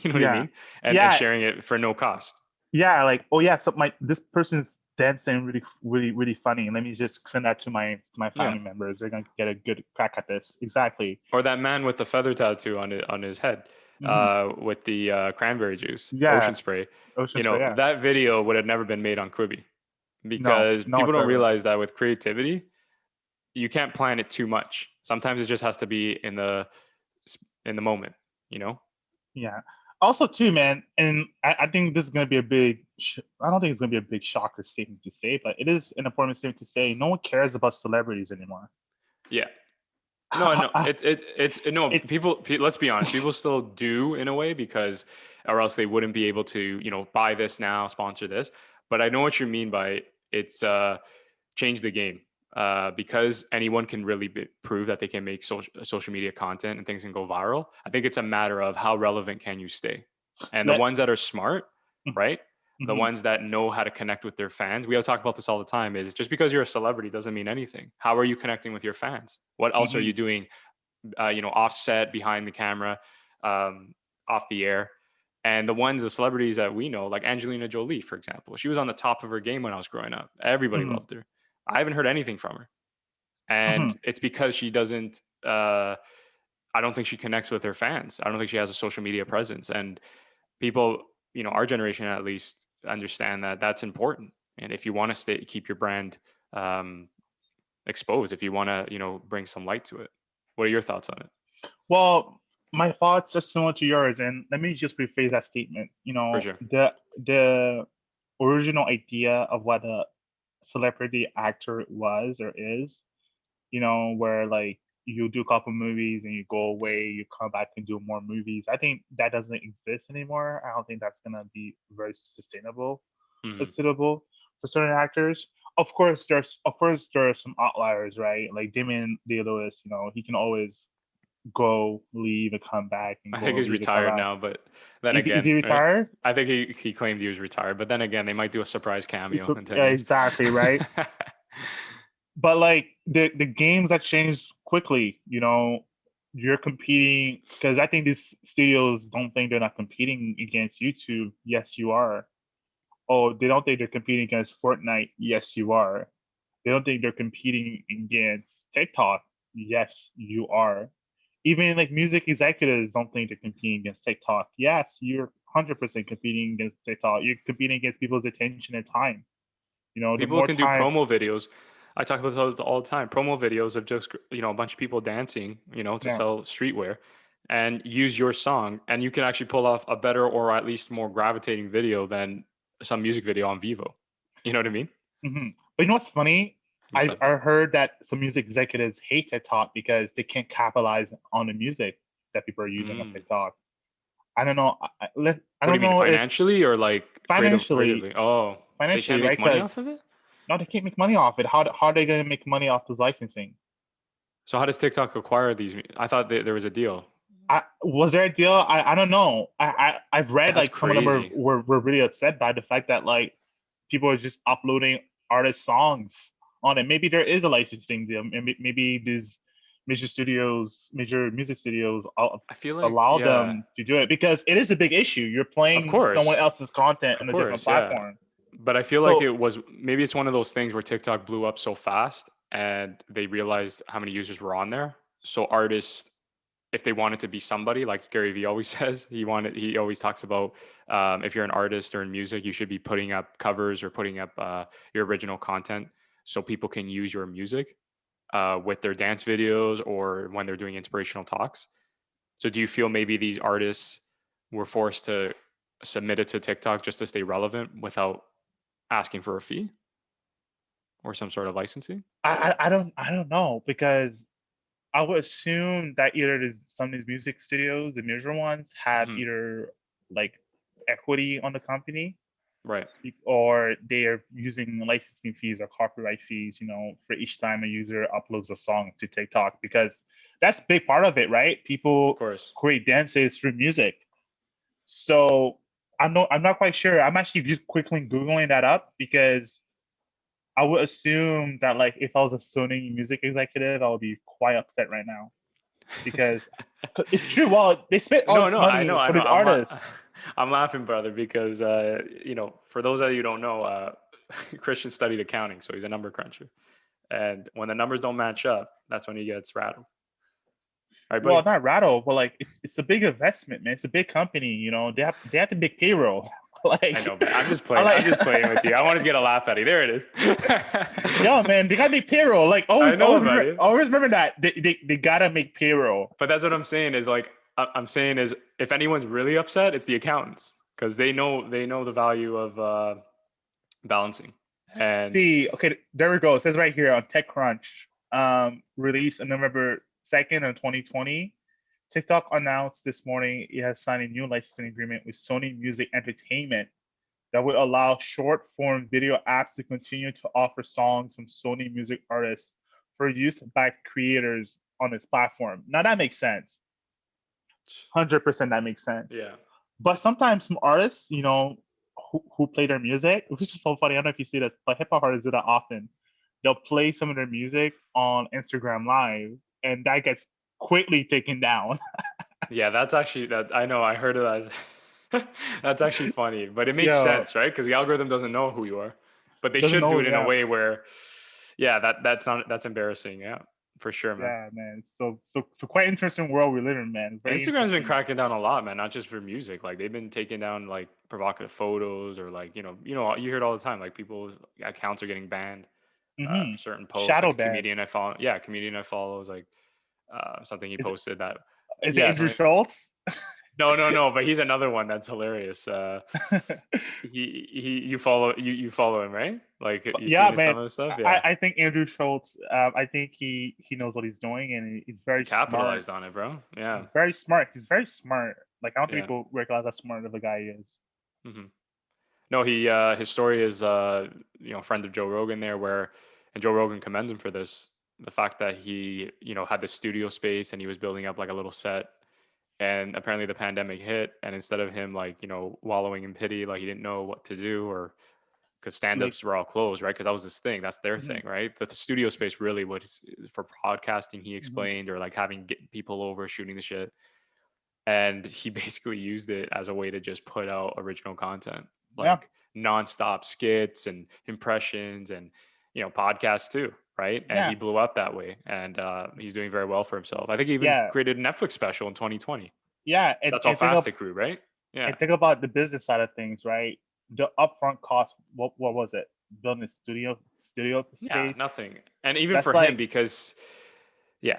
Speaker 1: You know what I
Speaker 2: Yeah,
Speaker 1: mean? And
Speaker 2: yeah,
Speaker 1: sharing it for no cost.
Speaker 2: yeah. Like, oh yeah, so my this person's dancing really, really, really funny. Let me just send that to my
Speaker 1: Yeah.
Speaker 2: family members. They're gonna get a good crack at this. Exactly.
Speaker 1: Or that man with the feather tattoo on his head.
Speaker 2: Hmm.
Speaker 1: with the cranberry juice,
Speaker 2: Yeah,
Speaker 1: ocean spray.
Speaker 2: Ocean
Speaker 1: You
Speaker 2: Spray.
Speaker 1: know,
Speaker 2: Yeah,
Speaker 1: that video would have never been made on Quibi
Speaker 2: no,
Speaker 1: because
Speaker 2: no
Speaker 1: people don't
Speaker 2: whatsoever.
Speaker 1: realize that with creativity, you can't plan it too much. Sometimes it just has to be in the moment, you know?
Speaker 2: Yeah. Also, too, man, and I think this is going to be a big. I don't think it's going to be a big shocker statement to say, but it is an important statement to say. No one cares about celebrities anymore.
Speaker 1: Yeah. No, no, it's no
Speaker 2: It's
Speaker 1: people. Let's be honest, people still do in a way because, or else they wouldn't be able to, buy this now, sponsor this. But I know what you mean by it's change the game because anyone can really prove that they can make social media content and things can go viral. I think it's a matter of how relevant can you stay, and the
Speaker 2: let.
Speaker 1: ones that are smart, right? The
Speaker 2: Mhm,
Speaker 1: ones that know how to connect with their fans. We all talk about this all the time is just because you're a celebrity doesn't mean anything. How are you connecting with your fans? What else are you
Speaker 2: mhm,
Speaker 1: doing, offset behind the camera, um, off the air? And the celebrities that we know, like Angelina Jolie, for example, she was on the top of her game when I was growing up. Everybody
Speaker 2: mhm,
Speaker 1: loved her. I haven't heard anything from her.
Speaker 2: mhm.
Speaker 1: And it's because she doesn't, I don't think she connects with her fans. I don't think she has a social media presence. And people, our generation at least understand that that's important. And if you want to keep your brand um, exposed, if you want to, bring some light to it. What are your thoughts on it?
Speaker 2: Well, my thoughts are similar to yours, and let me just rephrase that statement.
Speaker 1: For sure.
Speaker 2: The original idea of what a celebrity actor was or is, where like you do a couple movies and you go away, you come back and do more movies. I think that doesn't exist anymore. I don't think that's gonna be very sustainable,
Speaker 1: Hmm.
Speaker 2: suitable for certain actors. Of course there are some outliers, right? Like Damian Day Lewis, he can always go, leave, and come back, and
Speaker 1: I
Speaker 2: go,
Speaker 1: think he's
Speaker 2: leave, and come
Speaker 1: retired
Speaker 2: back.
Speaker 1: now, but then
Speaker 2: Is
Speaker 1: again,
Speaker 2: he
Speaker 1: right?
Speaker 2: retired?
Speaker 1: I think he claimed he was retired, but then again, they might do a surprise cameo in 10
Speaker 2: Yeah,
Speaker 1: years.
Speaker 2: exactly, right. But like the games that change quickly, you're competing because I think these studios don't think they're not competing against YouTube. Yes, you are. Oh, they don't think they're competing against Fortnite. Yes, you are. They don't think they're competing against TikTok. Yes, you are. Even like music executives don't think they're competing against TikTok. Yes, you're 100% competing against TikTok. You're competing against people's attention and time. The
Speaker 1: People
Speaker 2: more
Speaker 1: can do
Speaker 2: time,
Speaker 1: promo videos. I talk about those all the time. Promo videos of just, a bunch of people dancing, to
Speaker 2: yeah.
Speaker 1: sell streetwear and use your song. And you can actually pull off a better or at least more gravitating video than some music video on Vivo. You know what I mean?
Speaker 2: But you know what's funny?
Speaker 1: What's
Speaker 2: I
Speaker 1: up?
Speaker 2: I heard that some music executives hate TikTok because they can't capitalize on the music that people are using on
Speaker 1: Mm.
Speaker 2: TikTok. I don't know. I
Speaker 1: What do you
Speaker 2: don't
Speaker 1: mean,
Speaker 2: know if
Speaker 1: financially or like
Speaker 2: financially,
Speaker 1: creatively? Oh, they can't
Speaker 2: financially, right?
Speaker 1: make money
Speaker 2: Because
Speaker 1: off of it?
Speaker 2: no, they can't make money off it. How are they going to make money off this licensing?
Speaker 1: So how does TikTok acquire these? I thought there was a deal.
Speaker 2: Was there a deal? I don't know. I've read
Speaker 1: That's
Speaker 2: like some of them were,
Speaker 1: crazy.
Speaker 2: were really upset by the fact that like people are just uploading artist songs on it. Maybe there is a licensing deal. Maybe these major music studios
Speaker 1: I feel like,
Speaker 2: allow
Speaker 1: yeah,
Speaker 2: them to do it because it is a big issue. You're
Speaker 1: of
Speaker 2: playing someone
Speaker 1: course.
Speaker 2: else's content
Speaker 1: Of
Speaker 2: on a different
Speaker 1: course, yeah.
Speaker 2: platform.
Speaker 1: But I feel like
Speaker 2: So
Speaker 1: it was maybe it's one of those things where TikTok blew up so fast and they realized how many users were on there. So artists, if they wanted to be somebody, like Gary Vee always says, he always talks about if you're an artist or in music, you should be putting up covers or putting up your original content so people can use your music with their dance videos or when they're doing inspirational talks. So do you feel maybe these artists were forced to submit it to TikTok just to stay relevant without asking for a fee or some sort of licensing?
Speaker 2: I don't know because I would assume that either some of these music studios, the major ones, have
Speaker 1: Hmm.
Speaker 2: either like equity on the company
Speaker 1: Right.
Speaker 2: or they are using licensing fees or copyright fees, for each time a user uploads a song to TikTok because that's a big part of it, right?
Speaker 1: Of
Speaker 2: People
Speaker 1: course.
Speaker 2: create dances through music. So I'm not quite sure. I'm actually just quickly Googling that up because I would assume that like if I was a Sony music executive, I would be quite upset right now because 'cause it's true. Well, they spent all
Speaker 1: No,
Speaker 2: this
Speaker 1: no, I know,
Speaker 2: money
Speaker 1: I
Speaker 2: for
Speaker 1: know.
Speaker 2: these artists.
Speaker 1: I'm laughing, brother, because for those of you who don't know, Christian studied accounting, so he's a number cruncher. And when the numbers don't match up, that's when he gets rattled. right,
Speaker 2: Well,
Speaker 1: buddy?
Speaker 2: not rattle, but like it's a big investment, man. It's a big company, they have to make payroll.
Speaker 1: I
Speaker 2: Like
Speaker 1: know, but I'm just
Speaker 2: I
Speaker 1: playing. I'm
Speaker 2: like
Speaker 1: just playing with you. I wanted to get a laugh out of you. There it is.
Speaker 2: yo, man, they gotta make payroll. Like
Speaker 1: I know, buddy.
Speaker 2: always remember that. They gotta make payroll.
Speaker 1: But that's what I'm saying is like I'm saying is if anyone's really upset, it's the accountants because they know the value of balancing. And
Speaker 2: See, okay, there we go. It says right here on TechCrunch, released on November 2nd of 2020. TikTok announced this morning it has signed a new licensing agreement with Sony Music Entertainment that would allow short form video apps to continue to offer songs from Sony music artists for use by creators on its platform. Now that makes sense. 100% that makes sense.
Speaker 1: yeah,
Speaker 2: But sometimes some artists, who play their music, which is so funny. I don't know if you see this, but hip hop artists do that often. They'll play some of their music on Instagram Live, and that gets quickly taken down.
Speaker 1: yeah, that's actually that I know I heard of that. That's actually funny, but it makes
Speaker 2: Yo,
Speaker 1: sense, right? Because the algorithm doesn't know who you are, but they
Speaker 2: doesn't
Speaker 1: should
Speaker 2: know.
Speaker 1: do it in a
Speaker 2: Yeah,
Speaker 1: way where, yeah, that's not that's embarrassing. Yeah, for sure, man.
Speaker 2: yeah, man. So quite interesting world we live in, man. Very
Speaker 1: Instagram's been
Speaker 2: interesting.
Speaker 1: cracking down a lot, man. Not just for music. Like they've been taking down like provocative photos or like you hear it all the time. Like people's accounts are getting banned for certain posts. Like
Speaker 2: Shadow
Speaker 1: a
Speaker 2: ban.
Speaker 1: comedian I follow, yeah, a comedian I follow is like something he
Speaker 2: Is it,
Speaker 1: posted that,
Speaker 2: is it
Speaker 1: yeah,
Speaker 2: Andrew
Speaker 1: something.
Speaker 2: Schultz?
Speaker 1: No, no, no. But he's another one that's hilarious. You follow him, right? Like you
Speaker 2: Yeah,
Speaker 1: seen some
Speaker 2: man.
Speaker 1: of his stuff,
Speaker 2: I,
Speaker 1: yeah.
Speaker 2: I think Andrew Schultz. I think he knows what he's doing, and he's
Speaker 1: He
Speaker 2: very smart.
Speaker 1: capitalized on it, bro. Yeah,
Speaker 2: He's very smart. He's very smart. Like I don't think
Speaker 1: yeah.
Speaker 2: people realize how smart of a guy he is.
Speaker 1: hmm No, he his story is friend of Joe Rogan there, where and Joe Rogan commends him for this, the fact that he had this studio space and he was building up like a little set, and apparently the pandemic hit, and instead of him like wallowing in pity, like he didn't know what to do, or because
Speaker 2: Like,
Speaker 1: stand-ups were all closed, right? Because that was his thing, that's their
Speaker 2: mhm,
Speaker 1: thing, right? That the studio space really was for podcasting, he
Speaker 2: mhm.
Speaker 1: explained, or like having people over shooting the shit, and he basically used it as a way to just put out original content,
Speaker 2: Yeah,
Speaker 1: like nonstop skits and impressions and podcasts too, right? And
Speaker 2: yeah,
Speaker 1: he blew up that way, and he's doing very well for himself. I think he even
Speaker 2: yeah,
Speaker 1: created a Netflix special in 2020.
Speaker 2: yeah. And,
Speaker 1: That's how
Speaker 2: and think
Speaker 1: fast
Speaker 2: of
Speaker 1: it grew, right? Yeah.
Speaker 2: and think about the business side of things, right? The upfront cost. What was it? Building a studio
Speaker 1: Yeah,
Speaker 2: space.
Speaker 1: nothing. And even
Speaker 2: That's
Speaker 1: for him,
Speaker 2: like
Speaker 1: because yeah,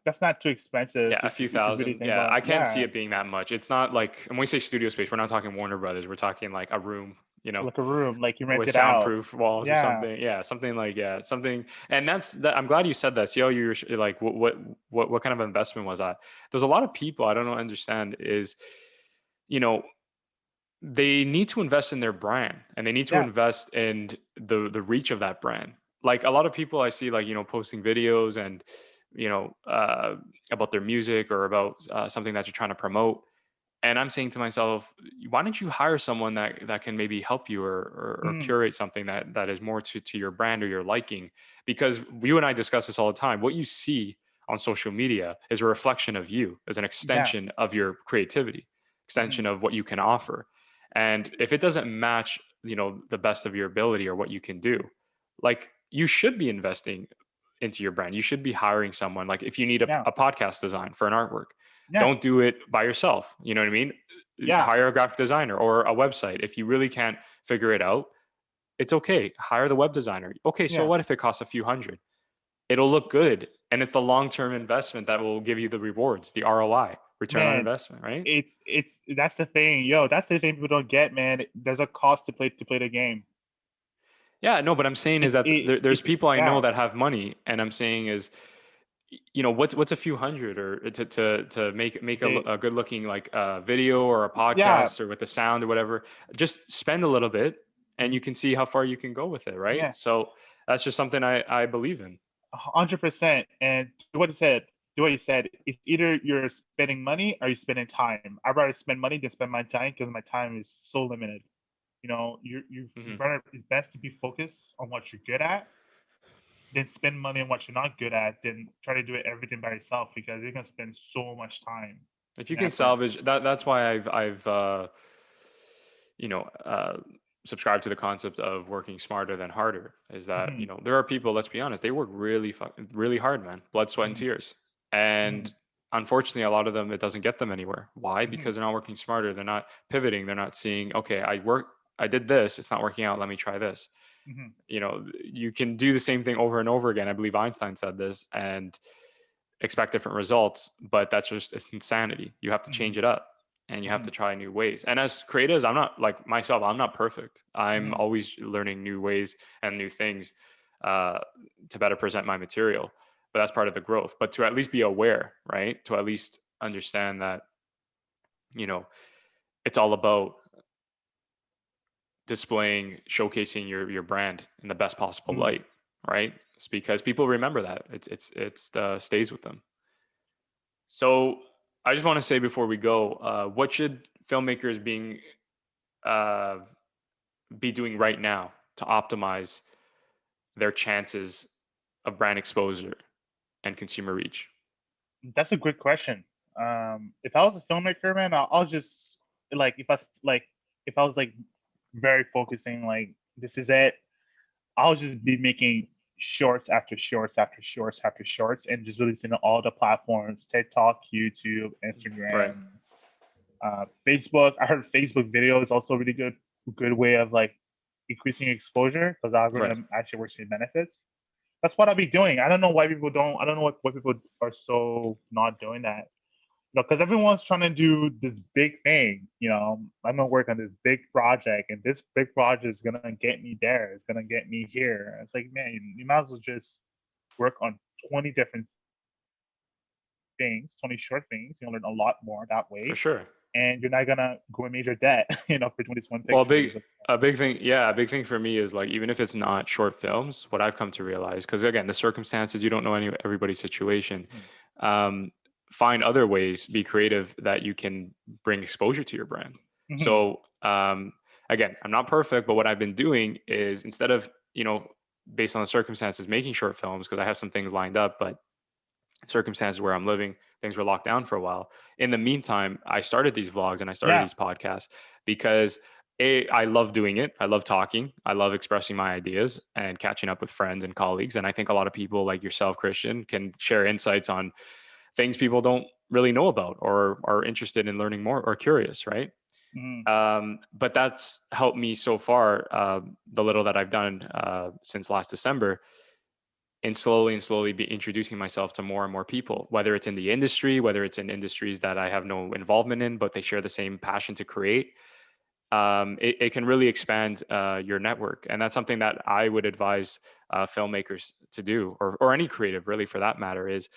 Speaker 2: that's not too expensive
Speaker 1: yeah, a few
Speaker 2: if you really
Speaker 1: thousand.
Speaker 2: think
Speaker 1: Yeah,
Speaker 2: about
Speaker 1: I
Speaker 2: it.
Speaker 1: can't see
Speaker 2: Yeah,
Speaker 1: it being that much. It's not like, and when we say studio space, we're not talking Warner Brothers. We're talking like a room,
Speaker 2: so like a room, like you rent
Speaker 1: with
Speaker 2: it out.
Speaker 1: soundproof walls or
Speaker 2: Yeah.
Speaker 1: something. Yeah, something like, yeah, something. And that's that. I'm glad you said that. See how you're like, what kind of investment was that? There's a lot of people I don't know understand is, you know, they need to invest in their brand and they need to
Speaker 2: Yeah.
Speaker 1: invest in the reach of that brand. Like a lot of people I see, like posting videos and about their music or about something that you're trying to promote, and I'm saying to myself, why don't you hire someone that can maybe help you, or
Speaker 2: Mm,
Speaker 1: curate something that is more to your brand or your liking? Because you and I discuss this all the time. What you see on social media is a reflection of you, as an
Speaker 2: yeah.
Speaker 1: extension of your creativity, extension
Speaker 2: Mm,
Speaker 1: of what you can offer. And if it doesn't match, the best of your ability or what you can do, like you should be investing into your brand. You should be hiring someone. Like if you need
Speaker 2: yeah.
Speaker 1: a podcast design for an artwork,
Speaker 2: Yeah.
Speaker 1: don't do it by yourself. You know what I mean?
Speaker 2: Yeah.
Speaker 1: Hire a graphic designer or a website. If you really can't figure it out, it's okay. Hire the web designer. Okay, so
Speaker 2: Yeah.
Speaker 1: what if it costs a few hundred? It'll look good. And it's the long-term investment that will give you the rewards, the ROI, return on
Speaker 2: Man,
Speaker 1: investment, right?
Speaker 2: it's that's the thing, yo. That's the thing people don't get, man. There's a cost to play the game.
Speaker 1: Yeah, no, but I'm saying is
Speaker 2: It's
Speaker 1: that
Speaker 2: it,
Speaker 1: there's
Speaker 2: it's
Speaker 1: people I know
Speaker 2: yeah.
Speaker 1: that have money, and I'm saying is, what's a few hundred, or to make
Speaker 2: They,
Speaker 1: a good looking like video or a
Speaker 2: yeah.
Speaker 1: podcast or with the sound or whatever. Just spend a little bit, and
Speaker 2: Mhm.
Speaker 1: you can see how far you can go with it, right?
Speaker 2: Yeah.
Speaker 1: So that's just something I believe in.
Speaker 2: 100%. And do what you said. It's either you're spending money or you're spending time. I'd rather spend money than spend my time because my time is so limited. You
Speaker 1: hmm
Speaker 2: better, it's best to be focused on what you're good at than spend money on what you're not good at, then try to do it everything by yourself because you're gonna spend so much time
Speaker 1: If you
Speaker 2: and
Speaker 1: can
Speaker 2: effort.
Speaker 1: salvage that, that's why I've you know uh, subscribed to the concept of working smarter than harder. Is that there are people, let's be honest, they work really hard, man, blood, sweat, and
Speaker 2: Hmm.
Speaker 1: tears, and
Speaker 2: Hmm.
Speaker 1: unfortunately, a lot of them, it doesn't get them anywhere. Why?
Speaker 2: Mhm,
Speaker 1: Because they're not working smarter. They're not pivoting. They're not seeing, okay, I did this. It's not working out. Let me try this.
Speaker 2: mhm,
Speaker 1: You can do the same thing over and over again. I believe Einstein said this, and expect different results, but it's insanity. You have to
Speaker 2: mhm,
Speaker 1: change it up and you have to
Speaker 2: mhm,
Speaker 1: try new ways. And as creatives, I'm not like myself, I'm not perfect. I'm
Speaker 2: mhm,
Speaker 1: always learning new ways and new things uh, to better present my material. But that's part of the growth. But to at least be aware, right? To at least understand that, you know, it's all about displaying, showcasing your brand in the best possible
Speaker 2: mhm.
Speaker 1: light, right? It's because people remember that. Stays with them. So I just want to say before we go, what should filmmakers uh, be doing right now to optimize their chances of brand exposure and consumer reach?
Speaker 2: That's a good question. If I was a filmmaker, man, I'll just like if I was like very focusing, like this is it. I'll just be making shorts after shorts after shorts after shorts and just releasing on all the platforms: TikTok, YouTube,
Speaker 1: Right.
Speaker 2: Instagram, Facebook. I heard Facebook video is also a really good way of like increasing exposure because the
Speaker 1: Right.
Speaker 2: algorithm actually works in benefits. That's what I'll be doing. I don't know why people don't. I don't know why people are so not doing that. Because everyone's trying to do this big thing. I'm gonna work on this big project, and this big project is gonna get me there. It's gonna get me here. It's like, man, you might as well just work on 20 different things, 20 short things. You'll learn a lot more that
Speaker 1: For
Speaker 2: way,
Speaker 1: sure.
Speaker 2: and you're not gonna go in major debt, for doing this one
Speaker 1: Well,
Speaker 2: picture.
Speaker 1: a big thing, yeah, a big thing for me is like even if it's not short films, what I've come to realize, because again, the circumstances, you don't know everybody's situation.
Speaker 2: Mhm,
Speaker 1: Um, Find other ways, be creative that you can bring exposure to your brand.
Speaker 2: mhm,
Speaker 1: So again, I'm not perfect, but what I've been doing is instead of based on the circumstances, making short films because I have some things lined up, but circumstances where I'm living, things were locked down for a while. In the meantime, I started these vlogs and I started
Speaker 2: yeah.
Speaker 1: these podcasts because I love doing it. I love talking. I love expressing my ideas and catching up with friends and colleagues. And I think a lot of people like yourself, Christian, can share insights on things people don't really know about or are interested in learning more or curious, right?
Speaker 2: Mhm,
Speaker 1: But that's helped me so far, the little that I've done since last December, and slowly be introducing myself to more and more people, whether it's in the industry, whether it's in industries that I have no involvement in, but they share the same passion to create. It can really expand your network. And that's something that I would advise filmmakers to do, or any creative really for that matter, is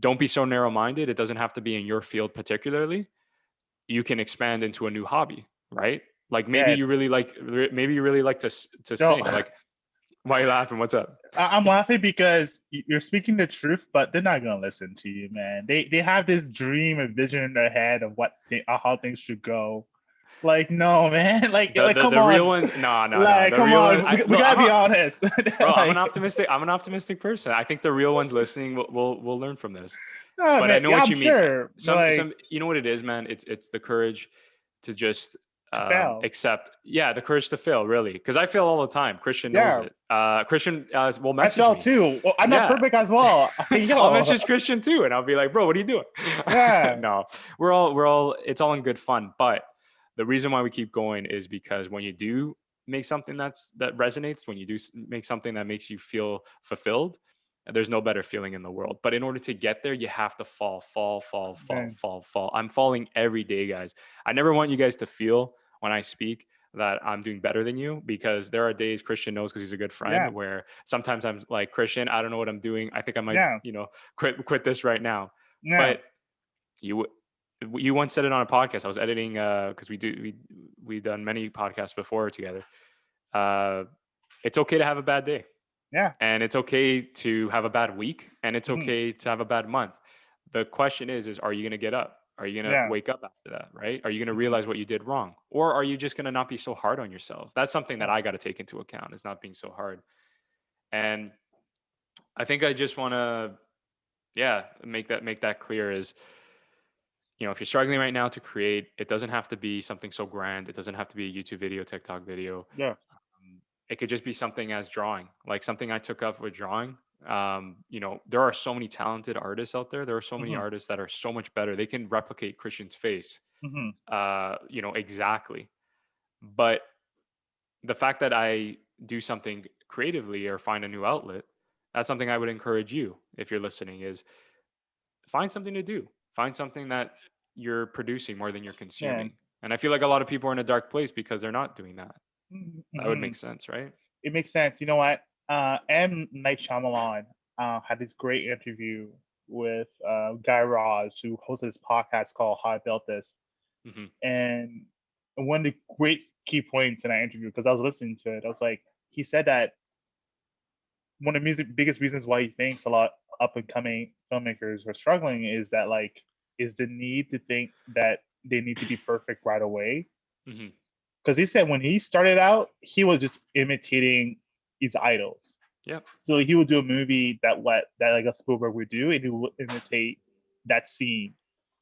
Speaker 1: don't be so narrow minded. It doesn't have to be in your field particularly. You can expand into a new hobby, right? Like
Speaker 2: yeah.
Speaker 1: maybe you really like to
Speaker 2: No,
Speaker 1: sing. Like, why are you laughing? What's up?
Speaker 2: I'm laughing because you're speaking the truth, but they're not gonna listen to you, man. They have this dream and vision in their head of how things should go. Like, no, man. Like, come
Speaker 1: The real
Speaker 2: on.
Speaker 1: ones, no, no, no.
Speaker 2: Like,
Speaker 1: The
Speaker 2: come
Speaker 1: real ones,
Speaker 2: on. We
Speaker 1: bro.
Speaker 2: gotta be honest.
Speaker 1: Bro.
Speaker 2: Like,
Speaker 1: I'm an optimistic person. I think the real ones listening will learn from this.
Speaker 2: no,
Speaker 1: But I
Speaker 2: man.
Speaker 1: know
Speaker 2: Yeah,
Speaker 1: what
Speaker 2: I'm
Speaker 1: you mean.
Speaker 2: sure. Like,
Speaker 1: You know what it is, man. It's the courage to just
Speaker 2: to fail.
Speaker 1: accept. Yeah, the courage to fail, really. Because I fail all the time. Christian knows
Speaker 2: Yeah,
Speaker 1: it. Christian will
Speaker 2: I
Speaker 1: message
Speaker 2: fail
Speaker 1: me.
Speaker 2: too. Well, I'm not
Speaker 1: Yeah,
Speaker 2: perfect as well.
Speaker 1: I'll
Speaker 2: Yo.
Speaker 1: message Christian too, and I'll be like, "Bro, what are you doing?"
Speaker 2: Yeah.
Speaker 1: No, we're all. It's all in good fun. But the reason why we keep going is because when you do make something that resonates, when you do make something that makes you feel fulfilled, there's no better feeling in the world. But in order to get there, you have to
Speaker 2: Man.
Speaker 1: fall. I'm falling every day, guys. I never want you guys to feel when I speak that I'm doing better than you, because there are days, Christian knows because he's a good friend,
Speaker 2: Yeah.
Speaker 1: where sometimes I'm like, Christian, I don't know what I'm doing. I think I might,
Speaker 2: Yeah.
Speaker 1: quit this right now.
Speaker 2: Yeah.
Speaker 1: But you you once said it on a podcast. I was editing because we done many podcasts before together. Uh, it's okay to have a bad day,
Speaker 2: Yeah.
Speaker 1: and it's okay to have a bad week, and it's
Speaker 2: Mhm.
Speaker 1: okay to have a bad month. The question is are you going to get up? Are you going to
Speaker 2: Yeah.
Speaker 1: wake up after that, right? Are you going to
Speaker 2: Mhm.
Speaker 1: realize what you did wrong? Or are you just going to not be so hard on yourself? That's something that
Speaker 2: Yeah.
Speaker 1: I got to take into account, is not being so hard. And I think I just want to, yeah, make that clear is, if you're struggling right now to create, it doesn't have to be something so grand. It doesn't have to be a YouTube video, TikTok video.
Speaker 2: Yeah.
Speaker 1: It could just be something as drawing, like something I took up with drawing. there are so many talented artists out there. There are so many
Speaker 2: Hmm.
Speaker 1: artists that are so much better. They can replicate Christian's face,
Speaker 2: Hmm.
Speaker 1: exactly. But the fact that I do something creatively or find a new outlet, that's something I would encourage you, if you're listening, is find something to do. Find something that you're producing more than you're consuming.
Speaker 2: Man.
Speaker 1: And I feel like a lot of people are in a dark place because they're not doing that. That would
Speaker 2: Hmm.
Speaker 1: make sense, right?
Speaker 2: It makes sense. You know what? M. Night Shyamalan had this great interview with Guy Raz, who hosted this podcast called How I Built This.
Speaker 1: Hmm.
Speaker 2: And one of the great key points in that interview, because I was listening to it, I was like, he said that one of the biggest reasons why he thinks a lot up and coming filmmakers are struggling is that like is the need to think that they need to be perfect right away.
Speaker 1: Hmm.
Speaker 2: Because he said when he started out, he was just imitating his idols.
Speaker 1: Yep.
Speaker 2: So he would do a movie that like a Spielberg would do, and he would imitate that scene.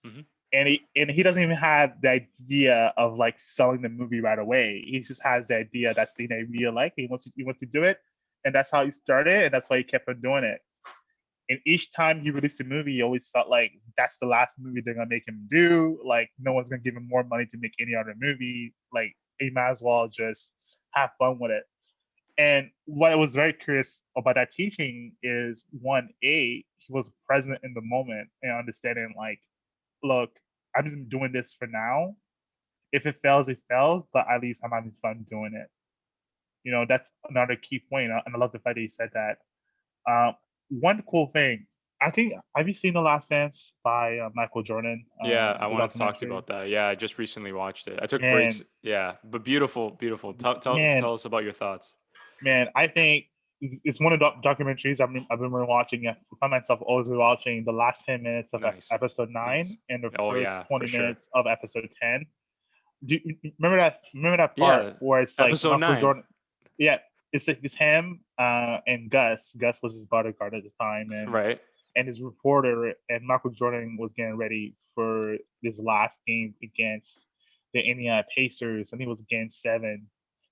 Speaker 1: Hmm.
Speaker 2: And he doesn't even have the idea of like selling the movie right away. He just has the idea that scene that he really like. He wants to do it, and that's how he started, and that's why he kept on doing it. And each time he released a movie, he always felt like that's the last movie they're gonna make him do. Like no one's gonna give him more money to make any other movie. Like he might as well just have fun with it. And what I was very curious about that teaching is one, he was present in the moment and understanding like, look, I'm just doing this for now. If it fails, it fails, but at least I'm having fun doing it. That's another key point. And I love the fact that you said that. One cool thing, I think, have you seen The Last Dance by Michael Jordan,
Speaker 1: Yeah, I
Speaker 2: the
Speaker 1: wanted to talk to you
Speaker 2: documentary?
Speaker 1: about that. Yeah, I just recently watched it. I took breaks.
Speaker 2: Man,
Speaker 1: Yeah, but beautiful, beautiful.
Speaker 2: man,
Speaker 1: Tell us about your thoughts.
Speaker 2: man, I think it's one of the documentaries I've been rewatching. I find myself always rewatching the last 10 minutes of
Speaker 1: Nice,
Speaker 2: episode
Speaker 1: nice.
Speaker 2: 9 and the
Speaker 1: Oh
Speaker 2: first
Speaker 1: yeah, for
Speaker 2: 20
Speaker 1: sure.
Speaker 2: minutes of episode 10. Do you remember that part
Speaker 1: Yeah,
Speaker 2: where it's like
Speaker 1: episode
Speaker 2: Michael
Speaker 1: 9.
Speaker 2: Jordan? Yeah, it's him and Gus. Gus was his bodyguard at the time,
Speaker 1: Right.
Speaker 2: and his reporter, and Michael Jordan was getting ready for this last game against the Indiana Pacers, and he was game 7.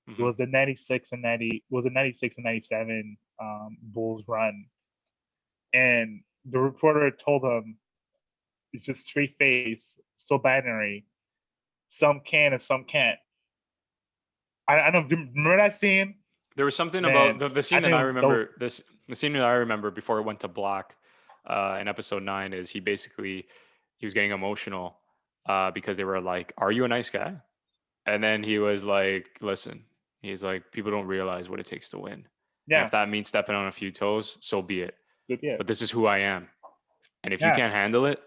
Speaker 2: It
Speaker 1: Hmm.
Speaker 2: was the 96 and 90 was the 96 and 97 Bulls run, and the reporter told him it's just straight face, so binary. Some can and some can't. I don't remember that scene,
Speaker 1: There was something about
Speaker 2: man.
Speaker 1: the
Speaker 2: I
Speaker 1: scene that I
Speaker 2: think those.
Speaker 1: remember. The scene that I remember before it went to black, in episode 9 is he was getting emotional, because they were like, "Are you a nice guy?" And then he was like, "Listen," he's like, "People don't realize what it takes to win, and if
Speaker 2: Yeah,
Speaker 1: that means stepping on a few toes, so be it.
Speaker 2: good, yeah,
Speaker 1: But this is who I am, and if you
Speaker 2: yeah,
Speaker 1: can't handle it,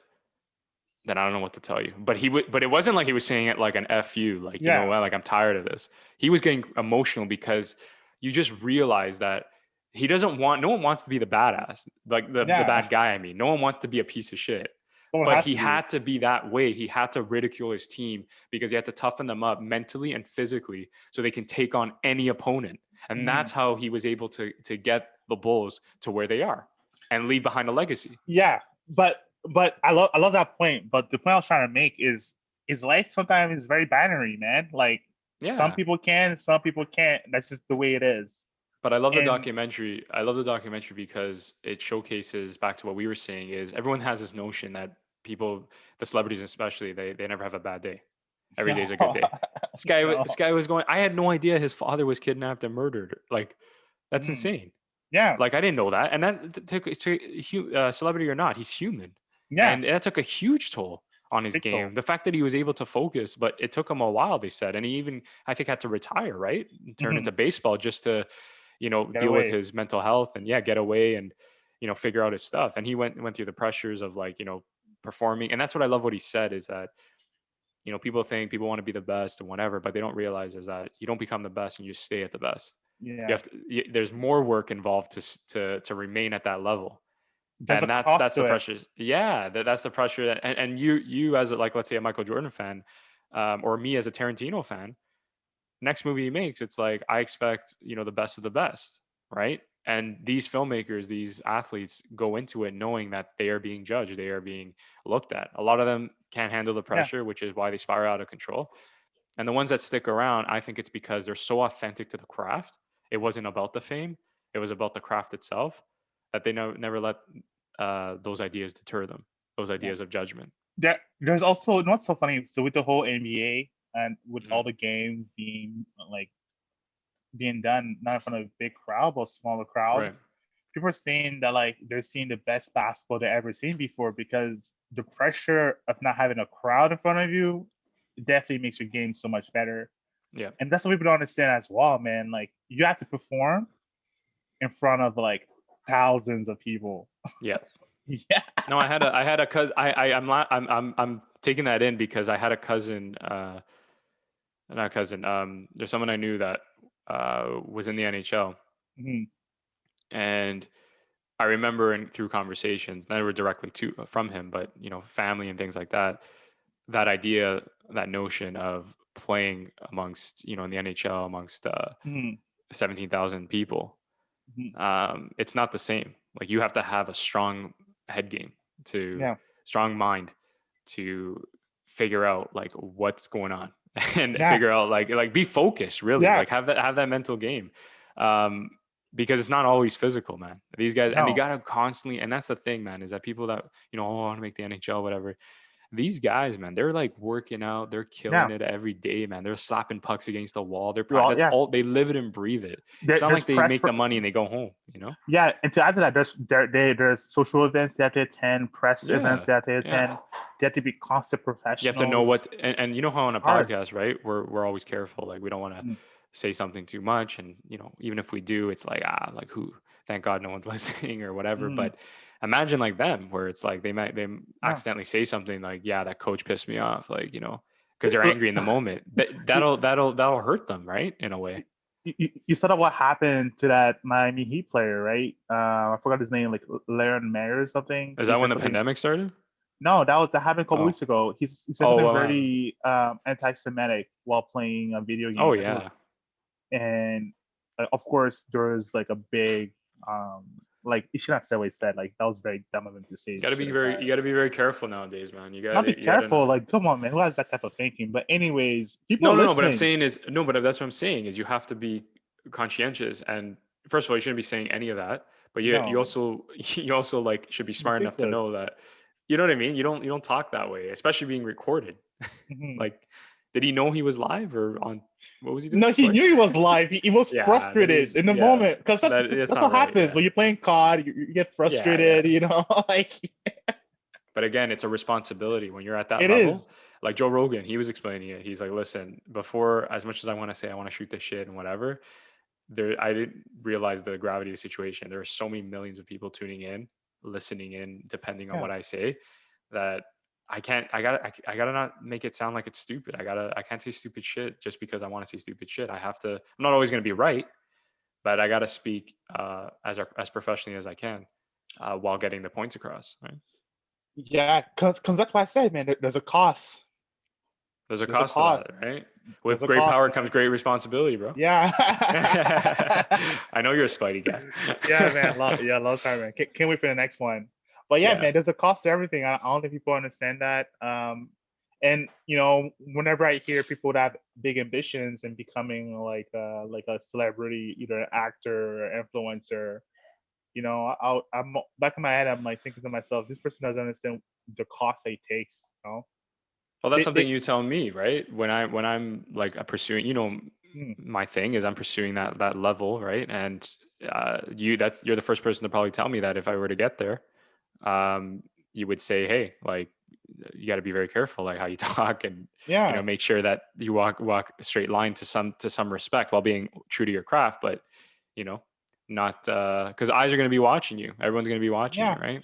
Speaker 1: then I don't know what to tell you." But but it wasn't like he was saying it like an F you, like,
Speaker 2: yeah,
Speaker 1: like I'm tired of this. He was getting emotional because you just realize that no one wants to be the badass, like the
Speaker 2: yeah.
Speaker 1: bad guy. I mean, no one wants to be a piece of shit.
Speaker 2: Someone
Speaker 1: But
Speaker 2: has
Speaker 1: he
Speaker 2: to be.
Speaker 1: had to be that way. He had to ridicule his team because he had to toughen them up mentally and physically so they can take on any opponent. And
Speaker 2: Hmm.
Speaker 1: that's how he was able to get the Bulls to where they are and leave behind a legacy.
Speaker 2: Yeah, but I love that point. But the point I was trying to make is life sometimes is very binary, man. Like some
Speaker 1: Yeah.
Speaker 2: people can, some people can't. That's just the way it is.
Speaker 1: But I love the
Speaker 2: And
Speaker 1: documentary. I love the documentary because it showcases back to what we were saying is everyone has this notion that people, the celebrities especially, they never have a bad day. Every
Speaker 2: no,
Speaker 1: day's a good day. This
Speaker 2: no.
Speaker 1: guy was going. I had no idea his father was kidnapped and murdered. Like that's
Speaker 2: Mm,
Speaker 1: insane.
Speaker 2: yeah,
Speaker 1: Like I didn't know that. And that celebrity or not, he's human,
Speaker 2: yeah.
Speaker 1: and that took a huge toll on his
Speaker 2: Big
Speaker 1: game.
Speaker 2: toll.
Speaker 1: The fact that he was able to focus, but it took him a while. They said, and he even I think had to retire, right, and turn
Speaker 2: Hmm.
Speaker 1: into baseball just to
Speaker 2: Get
Speaker 1: deal with
Speaker 2: away.
Speaker 1: his mental health and yeah, get away and figure out his stuff. And he went through the pressures of like performing. And that's what I love. What he said is that people think people want to be the best and whatever, but they don't realize is that you don't become the best and you stay at the best. You
Speaker 2: Yeah,
Speaker 1: have to. There's more work involved to remain at that level,
Speaker 2: there's a
Speaker 1: and
Speaker 2: cost
Speaker 1: that's
Speaker 2: to
Speaker 1: the
Speaker 2: it.
Speaker 1: pressure. Yeah, that's the pressure. And you as like let's say a Michael Jordan fan, or me as a Tarantino fan, next movie he makes, it's like I expect the best of the best, right? And these filmmakers, these athletes go into it knowing that they are being judged, they are being looked at. A lot of them can't handle the
Speaker 2: Yeah,
Speaker 1: pressure, which is why they spiral out of control. And the ones that stick around, I think it's because they're so authentic to the craft. It wasn't about the fame, it was about the craft itself. that they never let those ideas deter them, those
Speaker 2: Yeah.
Speaker 1: ideas of judgment.
Speaker 2: There's also, you know what's so funny? So with the whole NBA and with all
Speaker 1: Mhm.
Speaker 2: the games being done not in front of a big crowd but a smaller crowd,
Speaker 1: Right.
Speaker 2: people are saying that like they're seeing the best basketball they've ever seen before because the pressure of not having a crowd in front of you definitely makes your game so much better.
Speaker 1: Yeah.
Speaker 2: And that's what people don't understand as well, man. Like you have to perform in front of like thousands of people.
Speaker 1: Yeah.
Speaker 2: Yeah.
Speaker 1: No, I had a cousin. I'm taking that in because I had a cousin, not a cousin. There's someone I knew that was in the NHL,
Speaker 2: Mhm.
Speaker 1: and I remember through conversations, never directly from him, but family and things like that. That idea, that notion of playing amongst, in the NHL amongst
Speaker 2: Mhm.
Speaker 1: 17,000 people,
Speaker 2: Mhm.
Speaker 1: it's not the same. Like you have to have a strong head game, to
Speaker 2: Yeah.
Speaker 1: strong mind, to figure out like what's going on and
Speaker 2: Yeah.
Speaker 1: figure out like be focused, really,
Speaker 2: Yeah.
Speaker 1: like have that mental game. Um, because it's not always physical, man. These guys, and they
Speaker 2: No.
Speaker 1: gotta constantly, and that's the thing, man, is that people that, oh, I want to make the NHL, whatever. These guys, man, they're like working out, they're killing
Speaker 2: Yeah.
Speaker 1: it every day, man. They're slapping pucks against the wall. That's
Speaker 2: Yeah.
Speaker 1: all they live it and breathe it. It's not
Speaker 2: There's
Speaker 1: like they
Speaker 2: press
Speaker 1: make
Speaker 2: for,
Speaker 1: the money and they go home.
Speaker 2: yeah, and to add to that, there's social events they have to attend, press events
Speaker 1: Yeah,
Speaker 2: they have to
Speaker 1: yeah.
Speaker 2: attend. They have to be constant
Speaker 1: You have to know
Speaker 2: professionals.
Speaker 1: what, and you know how on a
Speaker 2: Hard.
Speaker 1: podcast, right? We're always careful. Like we don't want to
Speaker 2: Mm.
Speaker 1: say something too much, and even if we do, it's like like who? Thank God no one's listening or whatever.
Speaker 2: Mm.
Speaker 1: But imagine like them, where it's like they
Speaker 2: Yeah.
Speaker 1: accidentally say something like, yeah, that coach pissed me off, like because they're angry in the moment. That'll hurt them, right? In a way.
Speaker 2: You saw what happened to that Miami Heat player, right? I forgot his name, like Laren Mayer or something.
Speaker 1: Is
Speaker 2: He
Speaker 1: that when
Speaker 2: said
Speaker 1: the
Speaker 2: something.
Speaker 1: pandemic started?
Speaker 2: No, that happened a couple
Speaker 1: Oh,
Speaker 2: weeks ago. He said
Speaker 1: oh,
Speaker 2: something
Speaker 1: what happened?
Speaker 2: very anti-Semitic while playing a video
Speaker 1: Oh
Speaker 2: game. I think it was,
Speaker 1: yeah.
Speaker 2: and of course there was like a big like he shouldn't have said what he said. Like that was very dumb of him to say shit like that.
Speaker 1: You gotta be very careful nowadays, man.
Speaker 2: Not be
Speaker 1: You gotta
Speaker 2: careful.
Speaker 1: know.
Speaker 2: Like come on, man. Who has that type of thinking? But anyways, people are
Speaker 1: No, no, no. But I'm
Speaker 2: listening.
Speaker 1: saying is no. But that's what I'm saying is you have to be conscientious. And first of all, you shouldn't be saying any of that. But you
Speaker 2: No,
Speaker 1: also you also like should be smart enough to know
Speaker 2: ridiculous.
Speaker 1: that, you know what I mean. You don't talk that way, especially being recorded.
Speaker 2: Mhm.
Speaker 1: Like, did he know he was live or on? What was he doing?
Speaker 2: No, he knew
Speaker 1: Twitch?
Speaker 2: he was live. He was
Speaker 1: Yeah. Then
Speaker 2: frustrated
Speaker 1: he's
Speaker 2: in the
Speaker 1: yeah.
Speaker 2: moment because
Speaker 1: That it's
Speaker 2: that's
Speaker 1: not
Speaker 2: what
Speaker 1: right.
Speaker 2: happens
Speaker 1: Yeah.
Speaker 2: when you're playing COD. You get
Speaker 1: Yeah. Yeah.
Speaker 2: frustrated, you know. Like
Speaker 1: But again, it's a responsibility when you're at that
Speaker 2: it
Speaker 1: level.
Speaker 2: is.
Speaker 1: Like Joe Rogan, he was explaining it. He's like, listen, before, as much as I want to say I want to shoot this shit and whatever, I didn't realize the gravity of the situation. There are so many millions of people tuning in, listening in, depending on
Speaker 2: Yeah.
Speaker 1: what I say, that I can't. I gotta not make it sound like it's stupid. I can't say stupid shit just because I want to say stupid shit. I have to. I'm not always gonna be right, but I gotta speak as professionally as I can, while getting the points across. Right.
Speaker 2: Yeah, because that's why I said, man, there's a cost.
Speaker 1: There's a
Speaker 2: There's a
Speaker 1: cost to that,
Speaker 2: cost.
Speaker 1: right?
Speaker 2: There's
Speaker 1: With
Speaker 2: a
Speaker 1: great
Speaker 2: cost.
Speaker 1: power comes great responsibility, bro.
Speaker 2: Yeah.
Speaker 1: I know you're a Spidey guy.
Speaker 2: Yeah, man. Love time, man. Can't wait for the next one. But yeah,
Speaker 1: Yeah.
Speaker 2: man, there's a cost to everything. I don't think people understand that. And whenever I hear people that have big ambitions and becoming like a celebrity, either an actor or influencer, I'm back in my head, I'm like thinking to myself, this person doesn't understand the cost that it takes.
Speaker 1: Well, that's something
Speaker 2: They
Speaker 1: you tell me, right? When I'm like pursuing,
Speaker 2: mm,
Speaker 1: my thing is I'm pursuing that level, right? And you're the first person to probably tell me that if I were to get there, you would say, hey, like you got to be very careful, like how you talk, and
Speaker 2: yeah,
Speaker 1: make sure that you walk a straight line to some respect while being true to your craft, but you know, not because eyes are going to be watching you. Everyone's going to be watching you,
Speaker 2: yeah.
Speaker 1: right?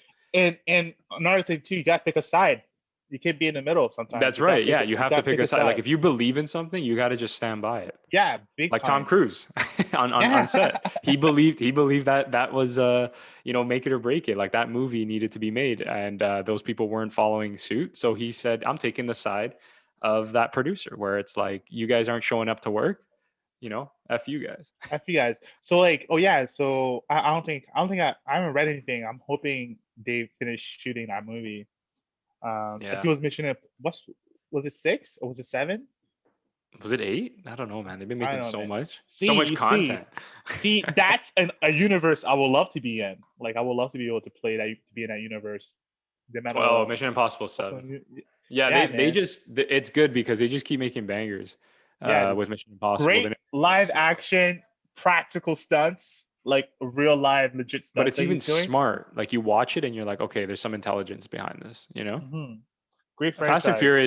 Speaker 2: And another thing too, you gotta pick a side. You can't be in the middle sometimes.
Speaker 1: That's right. Yeah, you
Speaker 2: You
Speaker 1: have to
Speaker 2: gotta
Speaker 1: pick
Speaker 2: pick
Speaker 1: a
Speaker 2: a
Speaker 1: side. Like
Speaker 2: side.
Speaker 1: if you believe in something, you got to just stand by it.
Speaker 2: Yeah, big
Speaker 1: Like Tom
Speaker 2: time.
Speaker 1: Cruise on
Speaker 2: Yeah.
Speaker 1: set. He believed that was make it or break it. Like that movie needed to be made, and those people weren't following suit. So he said, "I'm taking the side of that producer, where it's like you guys aren't showing up to work. F you guys."
Speaker 2: F you guys. So like, oh yeah, so I haven't read anything. I'm hoping they finish shooting that movie. I think
Speaker 1: Yeah.
Speaker 2: it was Mission was it 6 or was it 7?
Speaker 1: Was it 8? I don't know, man. They've been
Speaker 2: I
Speaker 1: making
Speaker 2: don't know,
Speaker 1: so
Speaker 2: man.
Speaker 1: much, so
Speaker 2: See,
Speaker 1: much
Speaker 2: you see,
Speaker 1: content.
Speaker 2: that's a universe I would love to be in. Like, I would love to be able to play that, to be in that universe. The amount
Speaker 1: Oh,
Speaker 2: of
Speaker 1: Mission Impossible
Speaker 2: awesome
Speaker 1: 7. Yeah,
Speaker 2: yeah,
Speaker 1: they
Speaker 2: man.
Speaker 1: just it's good because they just keep making bangers
Speaker 2: Yeah,
Speaker 1: with Mission Impossible. They
Speaker 2: great
Speaker 1: make
Speaker 2: live
Speaker 1: so,
Speaker 2: action, practical stunts, like real live, legit
Speaker 1: but
Speaker 2: stunts
Speaker 1: it's
Speaker 2: that
Speaker 1: even
Speaker 2: he's doing.
Speaker 1: smart. Like you watch it and you're like, okay, there's some intelligence behind this, you know?
Speaker 2: Great franchise.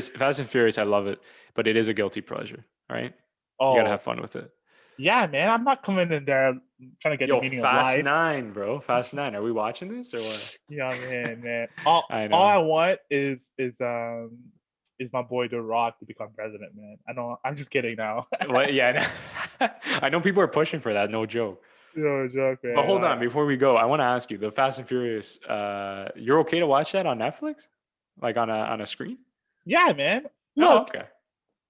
Speaker 1: Fast and Furious, I love it, but it is a guilty pleasure, right? You got to
Speaker 2: Oh,
Speaker 1: have fun with it.
Speaker 2: yeah, man. I'm not coming in there trying to get the
Speaker 1: Yo,
Speaker 2: meaning of
Speaker 1: Fast
Speaker 2: life.
Speaker 1: 9, bro. Fast 9. Are we watching this or what?
Speaker 2: Yeah, man. All
Speaker 1: I
Speaker 2: all
Speaker 1: know.
Speaker 2: I want is my boy The Rock to become president, man. I know. I'm just kidding now.
Speaker 1: What? Yeah, I know people are pushing for that, no joke.
Speaker 2: No joke,
Speaker 1: But
Speaker 2: man.
Speaker 1: hold on, before we go, I want to ask you, the Fast and Furious, you're okay to watch that on Netflix? Like on a screen?
Speaker 2: Yeah, man.
Speaker 1: Oh,
Speaker 2: Look,
Speaker 1: okay.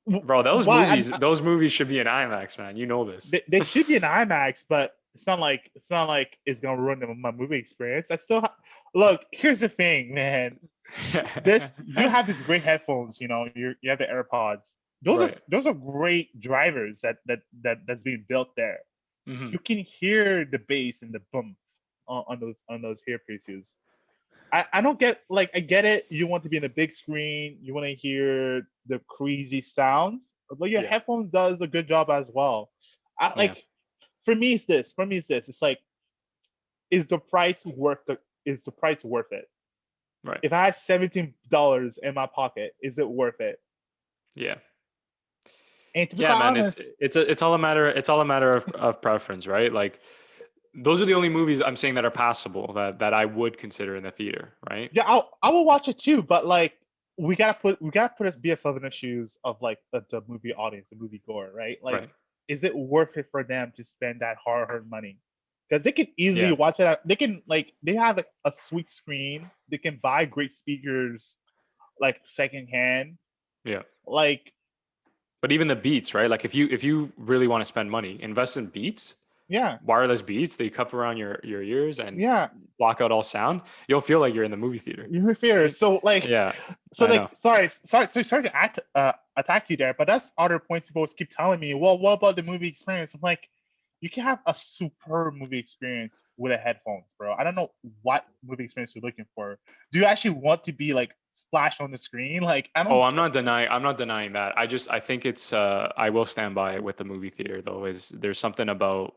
Speaker 1: Bro,
Speaker 2: why
Speaker 1: those movies should be in IMAX, man. You know this.
Speaker 2: they should be in IMAX, but it's not like it's gonna ruin my movie experience. Look. Here's the thing, man. This You have these great headphones. You have the AirPods.
Speaker 1: Right.
Speaker 2: Those are great drivers that's being built there.
Speaker 1: Hmm.
Speaker 2: You can hear the bass and the boom on those earpieces. I don't get, like, I get it. You want to be in a big screen. You want to hear the crazy sounds, but your
Speaker 1: Yeah.
Speaker 2: headphones does a good job as well. I
Speaker 1: Yeah.
Speaker 2: like For me, it's this. For me, it's this. It's like, is the price worth it?
Speaker 1: Right.
Speaker 2: If I have $17 in my pocket, is it worth it?
Speaker 1: Yeah.
Speaker 2: And to be
Speaker 1: Yeah,
Speaker 2: quite
Speaker 1: man.
Speaker 2: honest,
Speaker 1: It's all a matter of preference, right? Like those are the only movies I'm saying that are passable that I would consider in the theater, right?
Speaker 2: yeah, I will watch it too. But like, we gotta put us be ourselves in the shoes of, like, the movie audience, the movie goer, right? Like,
Speaker 1: Right.
Speaker 2: is it worth it for them to spend that hard-earned money? Because they can easily
Speaker 1: Yeah.
Speaker 2: watch it. They can, like, they have, like, a sweet screen. They can buy great speakers, like, secondhand.
Speaker 1: Yeah.
Speaker 2: Like,
Speaker 1: But even the Beats, right? Like if you really want to spend money, invest in Beats,
Speaker 2: yeah,
Speaker 1: wireless Beats. They cup around your ears and
Speaker 2: yeah,
Speaker 1: block out all sound. You'll feel like you're in the movie theater,
Speaker 2: you're fair.
Speaker 1: right?
Speaker 2: So, like,
Speaker 1: Yeah, I know.
Speaker 2: sorry to attack you there, but that's other points people keep telling me. Well, what about the movie experience? I'm like, you can have a superb movie experience with a headphones, bro. I don't know what movie experience you're looking for. Do you actually want to be, like, splashed on the screen? Like, I
Speaker 1: Oh,
Speaker 2: don't get.
Speaker 1: I'm not denying that. I think it's I will stand by it with the movie theater though. Is there's something about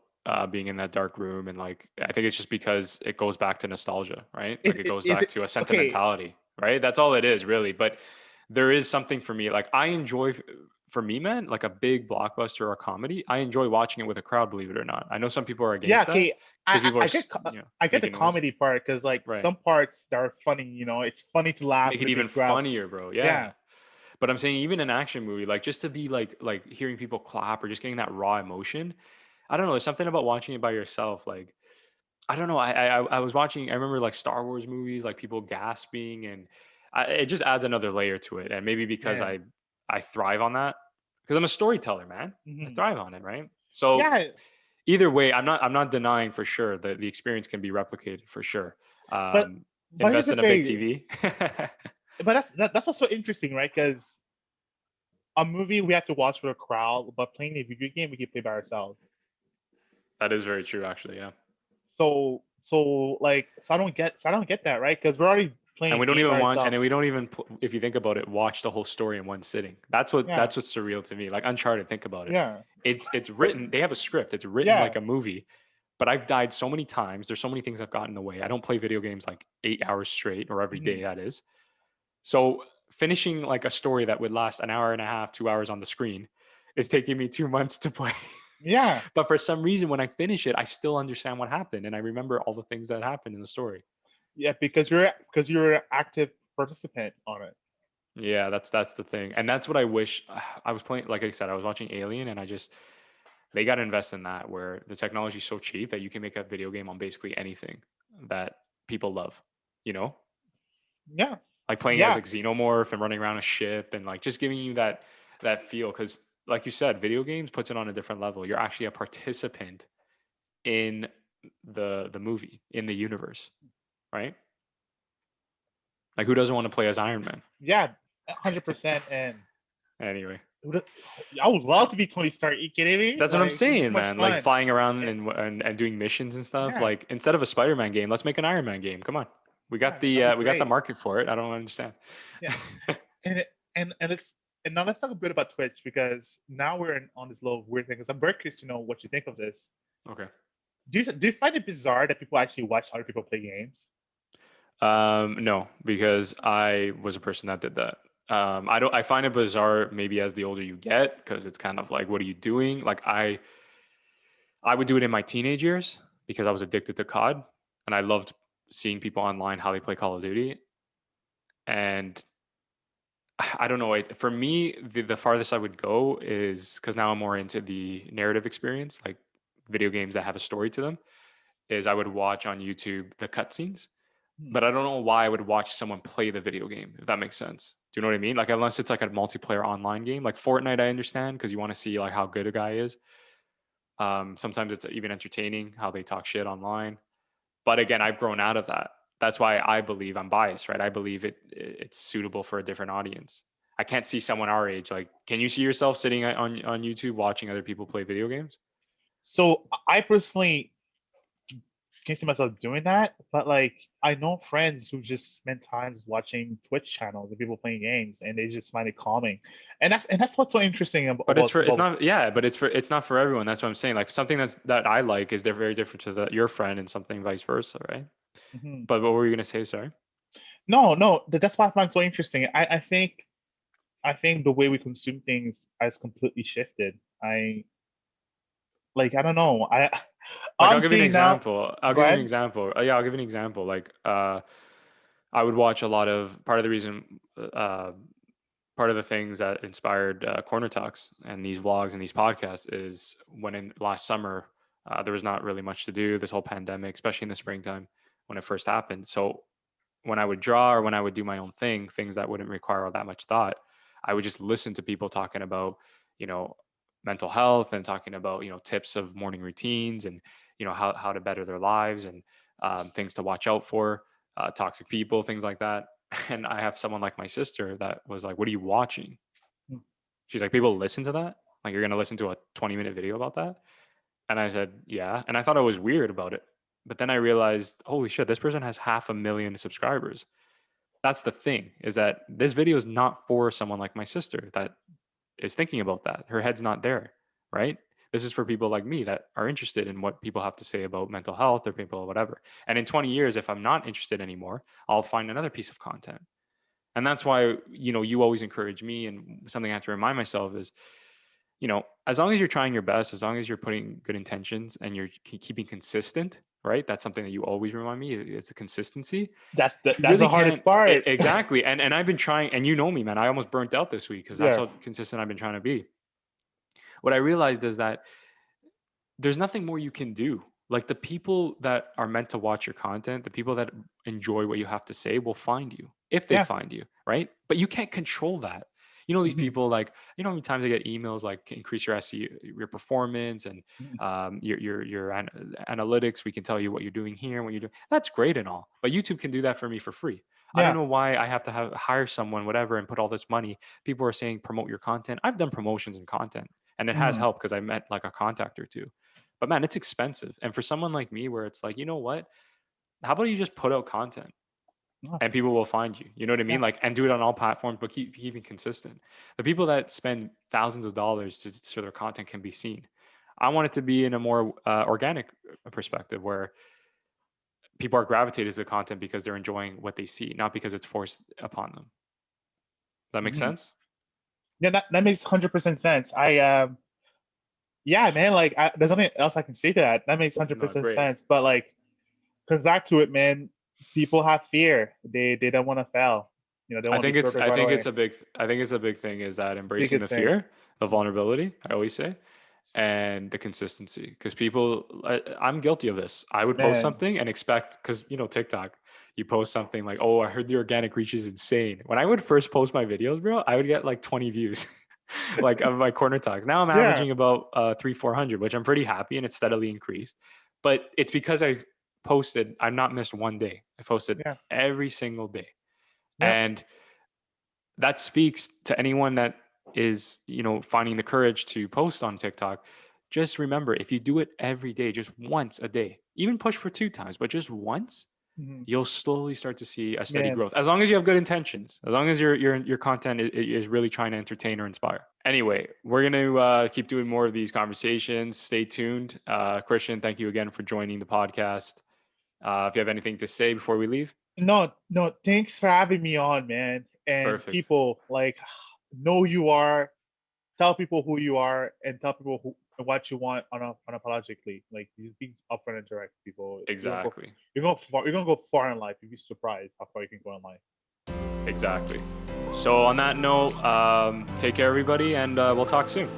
Speaker 1: being in that dark room and like I think it's just because it goes back to nostalgia, right? Like it goes
Speaker 2: Is
Speaker 1: back
Speaker 2: it
Speaker 1: to a
Speaker 2: okay?
Speaker 1: sentimentality, right? That's all it is really. But there is something for me. Like I enjoy for me, man, like a big blockbuster or a comedy. I enjoy watching it with a crowd, believe it or not. I know some people are
Speaker 2: Yeah,
Speaker 1: against that
Speaker 2: okay.
Speaker 1: because people are
Speaker 2: I get the
Speaker 1: making noise.
Speaker 2: comedy part, because, like,
Speaker 1: Right.
Speaker 2: some parts that are funny. It's funny to laugh
Speaker 1: Make
Speaker 2: with
Speaker 1: it
Speaker 2: a
Speaker 1: even
Speaker 2: big crowd.
Speaker 1: funnier, bro.
Speaker 2: Yeah.
Speaker 1: Yeah. But I'm saying even an action movie, like just to be like hearing people clap or just getting that raw emotion. I don't know. There's something about watching it by yourself. Like I don't know. I was watching. I remember like Star Wars movies, like people gasping, and it just adds another layer to it. And maybe because
Speaker 2: Yeah.
Speaker 1: I thrive on that because I'm a storyteller, man. I
Speaker 2: Hmm.
Speaker 1: thrive on it, right? So
Speaker 2: Yeah.
Speaker 1: either way, I'm not denying for sure that the experience can be replicated for sure.
Speaker 2: But
Speaker 1: Um,
Speaker 2: but here's
Speaker 1: invest
Speaker 2: the
Speaker 1: in a big
Speaker 2: thing.
Speaker 1: TV.
Speaker 2: But that's also interesting, right? Because a movie we have to watch with a crowd, but playing a video game we can play by ourselves.
Speaker 1: That is very true, actually. Yeah.
Speaker 2: So I don't get that, right? Because we're already playing
Speaker 1: And
Speaker 2: a
Speaker 1: we don't
Speaker 2: game by
Speaker 1: even want, and
Speaker 2: ourselves.
Speaker 1: then we don't even, if you think about it, watch the whole story in one sitting.
Speaker 2: Yeah.
Speaker 1: That's what's surreal to me. Like Uncharted, think about it.
Speaker 2: Yeah.
Speaker 1: It's written. They have a script. It's written
Speaker 2: Yeah.
Speaker 1: like a movie. But I've died so many times. There's so many things I've gotten in the way. I don't play video games like 8 hours straight or every day.
Speaker 2: Mhm.
Speaker 1: That is. So finishing like a story that would last an hour and a half, 2 hours on the screen, is taking me 2 months to play.
Speaker 2: Yeah.
Speaker 1: But for some reason, when I finish it, I still understand what happened and I remember all the things that happened in the story.
Speaker 2: Yeah. Because you're an active participant on it.
Speaker 1: Yeah, that's the thing. And that's what I wish I was playing. Like I said, I was watching Alien and they got to invest in that where the technology is so cheap that you can make a video game on basically anything that people love, you know,
Speaker 2: Yeah.
Speaker 1: like playing as
Speaker 2: Yeah.
Speaker 1: a xenomorph and running around a ship and like just giving you that feel. Cause like you said, video games puts it on a different level. You're actually a participant in the movie, in the universe, right? Like who doesn't want to play as Iron Man?
Speaker 2: Yeah. 100%. And
Speaker 1: Anyway.
Speaker 2: I would love to be Tony Stark. Are you kidding me?
Speaker 1: That's what I'm
Speaker 2: Like, it'd be
Speaker 1: saying,
Speaker 2: so much
Speaker 1: man. Like
Speaker 2: fun.
Speaker 1: flying around
Speaker 2: Eh,
Speaker 1: and doing missions and stuff.
Speaker 2: Yeah,
Speaker 1: Like instead of a Spider-Man game, let's make an Iron Man game. Come on,
Speaker 2: yeah, man, that'd be
Speaker 1: we got the
Speaker 2: great.
Speaker 1: market for it. I don't understand.
Speaker 2: Yeah, and it's and now let's talk a bit about Twitch because now we're on this little weird thing. Because I'm very curious to know what you think of this.
Speaker 1: Okay.
Speaker 2: Do you find it bizarre that people actually watch other people play games?
Speaker 1: No, because I was a person that did that. I find it bizarre maybe as the older you get because it's kind of like, what are you doing? Like I would do it in my teenage years because I was addicted to COD and I loved seeing people online how they play Call of Duty. And I don't know. For me, the farthest I would go is because now I'm more into the narrative experience, like video games that have a story to them. Is I would watch on YouTube the cutscenes,
Speaker 2: Hmm.
Speaker 1: but I don't know why I would watch someone play the video game, if that makes sense. Do you know what I mean? Like unless it's like a multiplayer online game, like Fortnite, I understand because you want to see like how good a guy is. Sometimes it's even entertaining how they talk shit online. But again, I've grown out of that. That's why I believe I'm biased, right? I believe it's suitable for a different audience. I can't see someone our age. Like, can you see yourself sitting on YouTube watching other people play video games?
Speaker 2: So I personally can't see myself doing that, but like I know friends who just spend times watching Twitch channels of people playing games, and they just find it calming, and that's what's so interesting
Speaker 1: But it's
Speaker 2: about
Speaker 1: not yeah, but it's not for everyone. That's what I'm saying. Like something that I like is very different to your friend and something vice versa, right?
Speaker 2: Mhm.
Speaker 1: But what were you gonna say? Sorry.
Speaker 2: No, no, that's why I find it so interesting. I think the way we consume things has completely shifted. I don't know.
Speaker 1: Like
Speaker 2: all
Speaker 1: I'll
Speaker 2: I'm
Speaker 1: give you an
Speaker 2: seeing now.
Speaker 1: example. I'll
Speaker 2: Go
Speaker 1: give you an
Speaker 2: ahead.
Speaker 1: example. Yeah, I'll give you an example. Like I would watch a lot of part of the reason part of the things that inspired Corner Talks and these vlogs and these podcasts is when in last summer there was not really much to do. This whole pandemic, especially in the springtime when it first happened. So when I would draw or when I would do my own thing, things that wouldn't require all that much thought, I would just listen to people talking about, you know, mental health and talking about, tips of morning routines and, how to better their lives and things to watch out for, toxic people, things like that. And I have someone like my sister that was like, "What are you watching?" She's like, "People listen to that? Like, you're going to listen to a 20-minute video about that?" And I said, "Yeah." And I thought I was weird about it. But then I realized, holy shit, this person has 500,000 subscribers. That's the thing, is that this video is not for someone like my sister that is thinking about that. Her head's not there, right? This is for people like me that are interested in what people have to say about mental health or people or whatever. And in 20 years, if I'm not interested anymore, I'll find another piece of content. And that's why, you always encourage me. And something I have to remind myself is, as long as you're trying your best, as long as you're putting good intentions and you're keeping consistent, right? That's something that you always remind me. It's the consistency.
Speaker 2: That's the
Speaker 1: You
Speaker 2: that's
Speaker 1: really
Speaker 2: the hardest
Speaker 1: can't
Speaker 2: part.
Speaker 1: exactly. And I've been trying, and you know me, man. I almost burnt out this week because that's
Speaker 2: Yeah.
Speaker 1: how consistent I've been trying to be. What I realized is that there's nothing more you can do. Like the people that are meant to watch your content, the people that enjoy what you have to say will find you if they
Speaker 2: Yeah.
Speaker 1: find you, right? But you can't control that. These
Speaker 2: Mhm.
Speaker 1: people like, how many times I get emails like increase your SEO, your performance and
Speaker 2: Mhm.
Speaker 1: your analytics. We can tell you what you're doing here and what you're doing. That's great and all, but YouTube can do that for me for free. I don't
Speaker 2: Yeah.
Speaker 1: know why I have to hire someone, whatever, and put all this money. People are saying promote your content. I've done promotions and content, and it has
Speaker 2: Mhm.
Speaker 1: helped because I met like a contact or two. But man, it's expensive. And for someone like me, where it's like, you know what? How about you just put out content
Speaker 2: Oh,
Speaker 1: and people will find you? You know what I
Speaker 2: yeah.
Speaker 1: mean? Like, and do it on all platforms, but keeping consistent. The people that spend thousands of dollars so their content can be seen. I want it to be in a more organic perspective where people are gravitated to the content because they're enjoying what they see, not because it's forced upon them. Does that make
Speaker 2: Mhm.
Speaker 1: sense?
Speaker 2: Yeah, that makes 100% sense. Yeah, man, like there's nothing else I can say to that. That makes hundred
Speaker 1: No,
Speaker 2: percent
Speaker 1: great.
Speaker 2: sense. But like, comes back to it, man. People have fear. They don't want to fail. They want to be perfect
Speaker 1: I
Speaker 2: right
Speaker 1: think
Speaker 2: away.
Speaker 1: it's a big I think it's a big thing is that embracing the
Speaker 2: Biggest thing.
Speaker 1: fear, the vulnerability, I always say, and the consistency. Because I'm guilty of this. I would post
Speaker 2: Man,
Speaker 1: something and expect, because TikTok, you post something like, "Oh, I heard the organic reach is insane." When I would first post my videos, bro, I would get like 20 views, like of my corner talks. Now I'm
Speaker 2: yeah,
Speaker 1: averaging about 300-400, which I'm pretty happy, and it's steadily increased. But it's because I've posted. I've not missed one day. I posted
Speaker 2: yeah,
Speaker 1: every single day,
Speaker 2: yep,
Speaker 1: and that speaks to anyone that is, finding the courage to post on TikTok. Just remember, if you do it every day, just once a day, even push for 2 times, but just once,
Speaker 2: Mhm.
Speaker 1: you'll slowly start to see a steady
Speaker 2: Man,
Speaker 1: growth. As long as you have good intentions, as long as your content is really trying to entertain or inspire. Anyway, we're gonna keep doing more of these conversations. Stay tuned. Christian, thank you again for joining the podcast. If you have anything to say before we leave.
Speaker 2: no, no, thanks for having me on, man. And
Speaker 1: Perfect.
Speaker 2: people, like, know who you are, tell people who you are, and tell people what you want unapologetically. Like, just be upfront and direct, people.
Speaker 1: Exactly.
Speaker 2: You're gonna go far in life. You'd be surprised how far you can go in life.
Speaker 1: Exactly. So on that note, take care, everybody, and we'll talk soon.